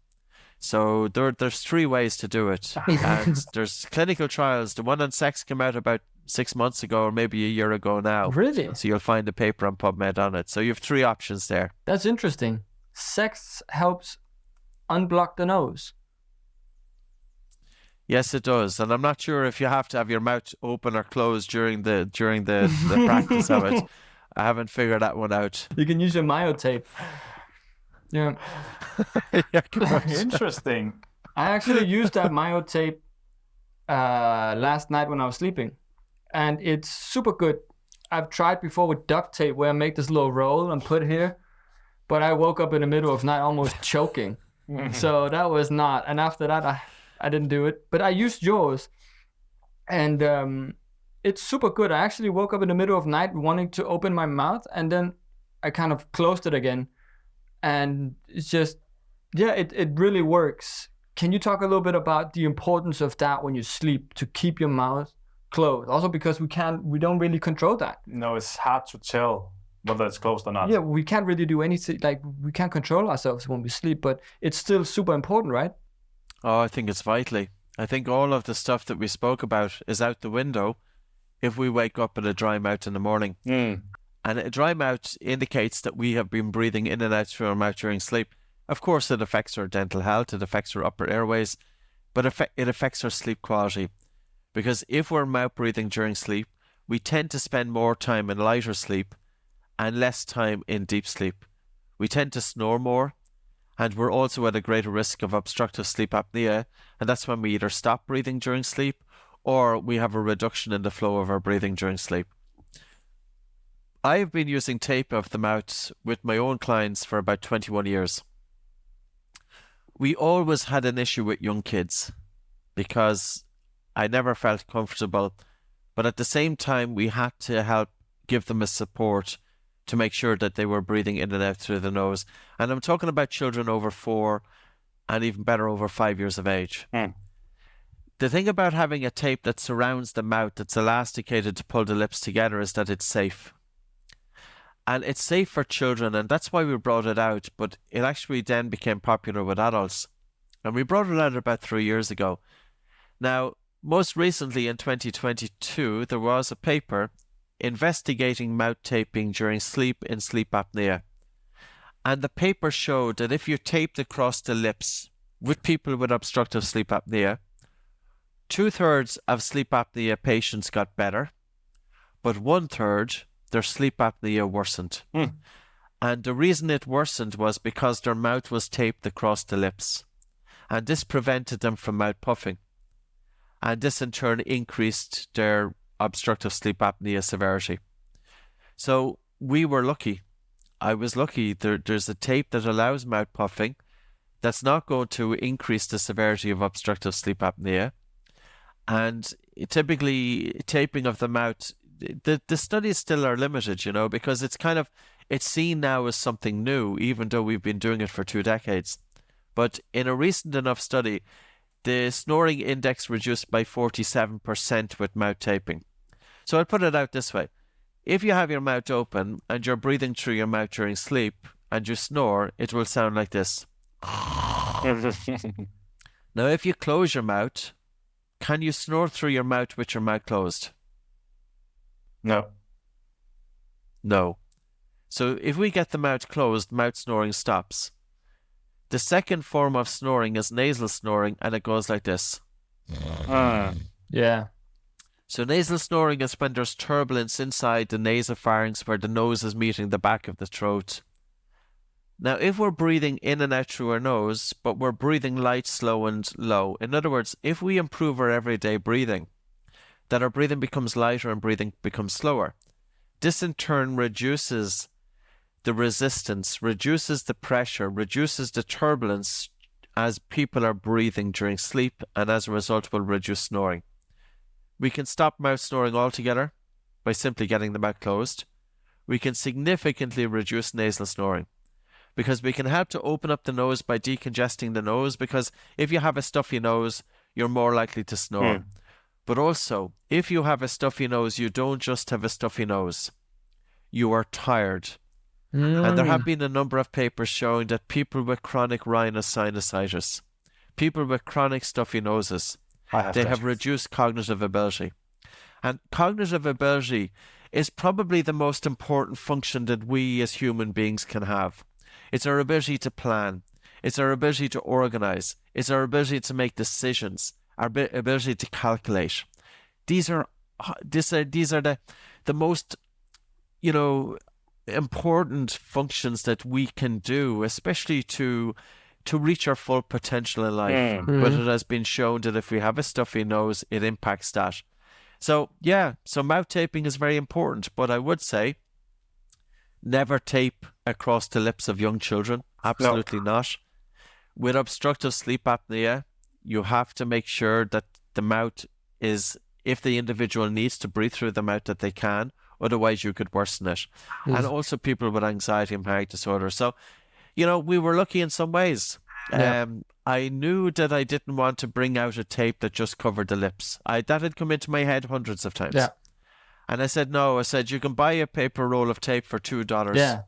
So there's 3 ways to do it. And there's clinical trials. The one on sex came out about 6 months ago or maybe a year ago now. Really? So you'll find a paper on PubMed on it. So you have 3 options there. That's interesting. Sex helps unblock the nose. Yes, it does. And I'm not sure if you have to have your mouth open or closed during the practice of it. I haven't figured that one out. You can use your myotape. Yeah. Yeah, correct. Interesting. I actually used that myotape last night when I was sleeping. And it's super good. I've tried before with duct tape where I make this little roll and put here. But I woke up in the middle of the night almost choking. So that was not. And after that, I didn't do it. But I used yours. And it's super good. I actually woke up in the middle of the night wanting to open my mouth. And then I kind of closed it again. And it's just, yeah, it really works. Can you talk a little bit about the importance of that when you sleep to keep your mouth closed? Also because we don't really control that. No, it's hard to tell whether it's closed or not. Yeah, we can't really do anything, like we can't control ourselves when we sleep, but it's still super important, right? Oh, I think it's vitally. I think all of the stuff that we spoke about is out the window if we wake up with a dry mouth in the morning. And a dry mouth indicates that we have been breathing in and out through our mouth during sleep. Of course, it affects our dental health, it affects our upper airways, but it affects our sleep quality. Because if we're mouth breathing during sleep, we tend to spend more time in lighter sleep and less time in deep sleep. We tend to snore more, and we're also at a greater risk of obstructive sleep apnea, and that's when we either stop breathing during sleep or we have a reduction in the flow of our breathing during sleep. I have been using tape of the mouth with my own clients for about 21 years. We always had an issue with young kids because I never felt comfortable, but at the same time we had to help give them a support to make sure that they were breathing in and out through the nose. And I'm talking about children over 4 and even better over 5 years of age. The thing about having a tape that surrounds the mouth that's elasticated to pull the lips together is that it's safe. And it's safe for children, and that's why we brought it out, but it actually then became popular with adults. And we brought it out about 3 years ago. Now, most recently in 2022, there was a paper investigating mouth taping during sleep in sleep apnea. And the paper showed that if you taped across the lips with people with obstructive sleep apnea, 2/3 of sleep apnea patients got better, but 1/3 their sleep apnea worsened. And the reason it worsened was because their mouth was taped across the lips. And this prevented them from mouth puffing. And this in turn increased their obstructive sleep apnea severity. So we were lucky. I was lucky. There's a tape that allows mouth puffing that's not going to increase the severity of obstructive sleep apnea. And typically taping of the mouth, the studies still are limited, because it's seen now as something new, even though we've been doing it for 2 decades. But in a recent enough study, the snoring index reduced by 47% with mouth taping. So I'll put it out this way. If you have your mouth open and you're breathing through your mouth during sleep and you snore, it will sound like this. Now, if you close your mouth, can you snore through your mouth with your mouth closed? No. No. So if we get the mouth closed, mouth snoring stops. The second form of snoring is nasal snoring, and it goes like this. Yeah. So nasal snoring is when there's turbulence inside the nasopharynx where the nose is meeting the back of the throat. Now, if we're breathing in and out through our nose, but we're breathing light, slow, and low, in other words, if we improve our everyday breathing, that our breathing becomes lighter and breathing becomes slower, this in turn reduces the resistance, reduces the pressure, reduces the turbulence as people are breathing during sleep, and as a result will reduce snoring. We can stop mouth snoring altogether by simply getting the mouth closed. We can significantly reduce nasal snoring because we can help to open up the nose by decongesting the nose, because if you have a stuffy nose, you're more likely to snore. But also, if you have a stuffy nose, you don't just have a stuffy nose. You are tired. And there have been a number of papers showing that people with chronic rhinosinusitis, people with chronic stuffy noses, they have reduced cognitive ability. And cognitive ability is probably the most important function that we as human beings can have. It's our ability to plan. It's our ability to organize. It's our ability to make decisions, our ability to calculate. These are the most, important functions that we can do, especially to reach our full potential in life. But it has been shown that if we have a stuffy nose, it impacts that. So mouth taping is very important, but I would say never tape across the lips of young children. Absolutely not. With obstructive sleep apnea, you have to make sure that the mouth is, if the individual needs to breathe through the mouth, that they can. Otherwise, you could worsen it. And also people with anxiety and panic disorder. So, we were lucky in some ways. I knew that I didn't want to bring out a tape that just covered the lips. That had come into my head hundreds of times. Yeah. And I said, no. I said, you can buy a paper roll of tape for $2. Yeah.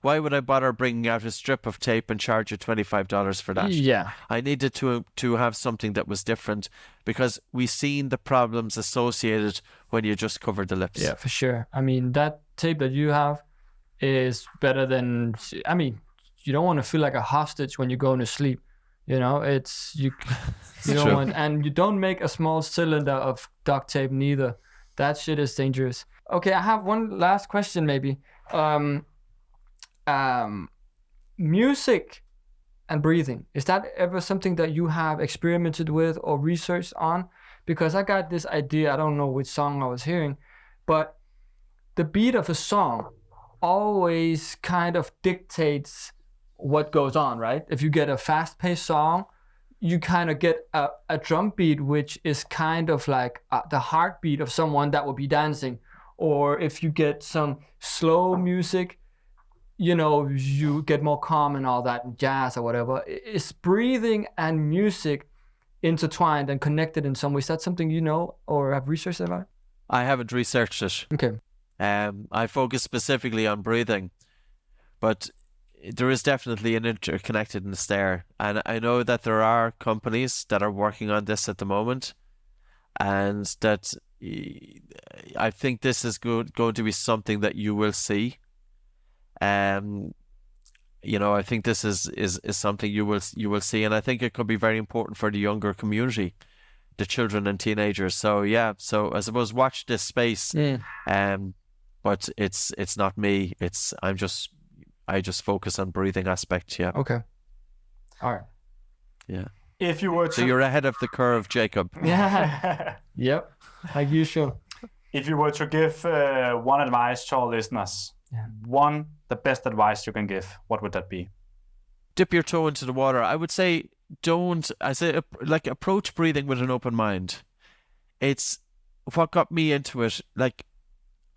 Why would I bother bringing out a strip of tape and charge you $25 for that? Yeah. I needed to have something that was different because we seen the problems associated when you just covered the lips. Yeah, for sure. I mean, that tape that you have is better than, you don't want to feel like a hostage when you're going to sleep. You don't want, and you don't make a small cylinder of duct tape neither. That shit is dangerous. Okay, I have one last question maybe. Music and breathing, is that ever something that you have experimented with or researched on? Because I got this idea, I don't know which song I was hearing, but the beat of a song always kind of dictates what goes on, right? If you get a fast-paced song, you kind of get a drum beat which is kind of like the heartbeat of someone that will be dancing. Or if you get some slow music, you get more calm and all that, and jazz or whatever. Is breathing and music intertwined and connected in some way? Is that something you know or have researched about? I haven't researched it. Okay. I focus specifically on breathing, but there is definitely an interconnectedness there. And I know that there are companies that are working on this at the moment, and that I think this is going to be something that you will see. I think this is something you will see, and I think it could be very important for the younger community, the children and teenagers. So I suppose watch this space. But it's not me. I just focus on breathing aspect. Yeah. Okay. All right. Yeah. If you were to... So you're ahead of the curve, Jacob. Yeah. Yep. Like usual. If you were to give one advice to our listeners, the best advice you can give, what would that be? Dip your toe into the water. I would say approach breathing with an open mind. It's what got me into it. Like,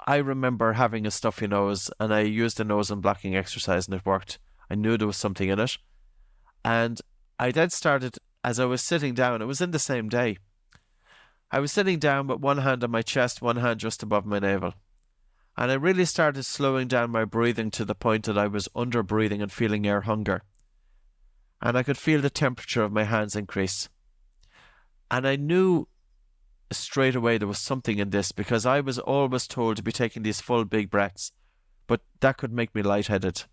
I remember having a stuffy nose and I used a nose unblocking exercise and it worked. I knew there was something in it. And I then started, as I was sitting down, it was in the same day. I was sitting down with one hand on my chest, one hand just above my navel. And I really started slowing down my breathing to the point that I was under breathing and feeling air hunger. And I could feel the temperature of my hands increase. And I knew straight away there was something in this, because I was always told to be taking these full big breaths, but that could make me lightheaded.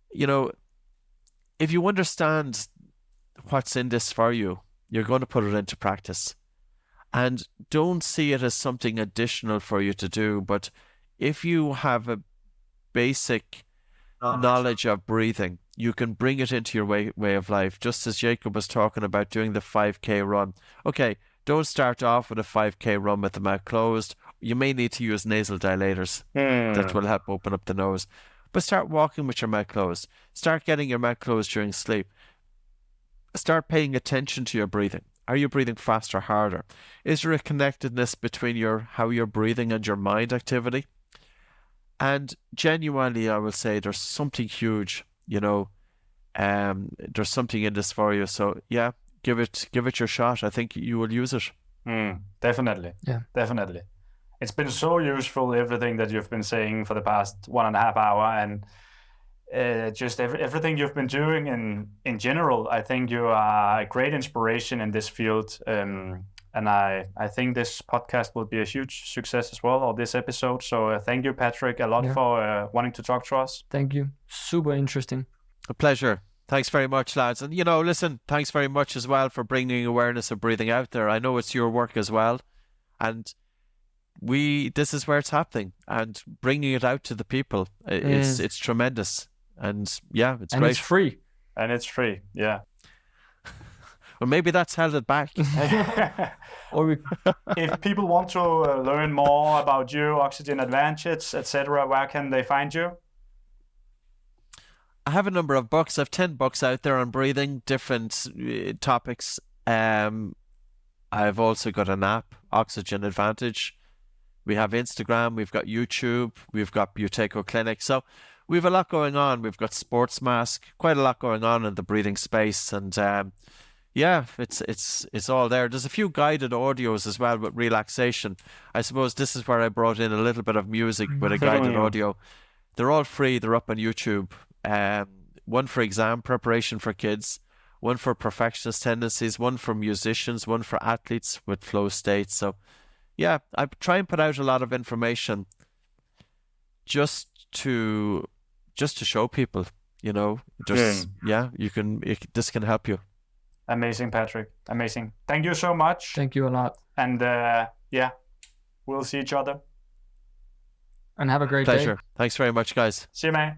If you understand what's in this for you, you're going to put it into practice. And don't see it as something additional for you to do, but if you have a basic knowledge of breathing, you can bring it into your way of life, just as Jacob was talking about doing the 5K run. Okay, don't start off with a 5K run with the mouth closed. You may need to use nasal dilators. That will help open up the nose. But start walking with your mouth closed. Start getting your mouth closed during sleep. Start paying attention to your breathing. Are you breathing faster, harder? Is there a connectedness between how you're breathing and your mind activity? And genuinely, I will say there's something huge, there's something in this for you. So yeah, give it your shot. I think you will use it. Definitely. Yeah. Definitely. It's been so useful, everything that you've been saying for the past 1.5 hours. And just everything you've been doing in general. I think you are a great inspiration in this field. And I think this podcast will be a huge success as well, or this episode. So thank you, Patrick, a lot for wanting to talk to us. Thank you. Super interesting. A pleasure. Thanks very much, lads. And, listen, thanks very much as well for bringing awareness of breathing out there. I know it's your work as well. And this is where it's happening. And bringing it out to the people, it's tremendous. And yeah, it's great. And it's free. And it's free, yeah. Well, maybe that's held it back. If people want to learn more about you, Oxygen Advantage, etc., where can they find you? I have a number of books. I have 10 books out there on breathing, different topics. I've also got an app, Oxygen Advantage. We have Instagram, we've got YouTube, we've got Buteco Clinic. So we've a lot going on. We've got Sports Mask, quite a lot going on in the breathing space. And yeah, it's all there. There's a few guided audios as well with relaxation. I suppose this is where I brought in a little bit of music with a guided audio. They're all free. They're up on YouTube. One for exam preparation for kids, one for perfectionist tendencies, one for musicians, one for athletes with flow states. So yeah, I try and put out a lot of information just to show people, this can help you. Amazing, Patrick. Amazing. Thank you so much. Thank you a lot. And we'll see each other. And have a great day. Pleasure. Thanks very much, guys. See you, man.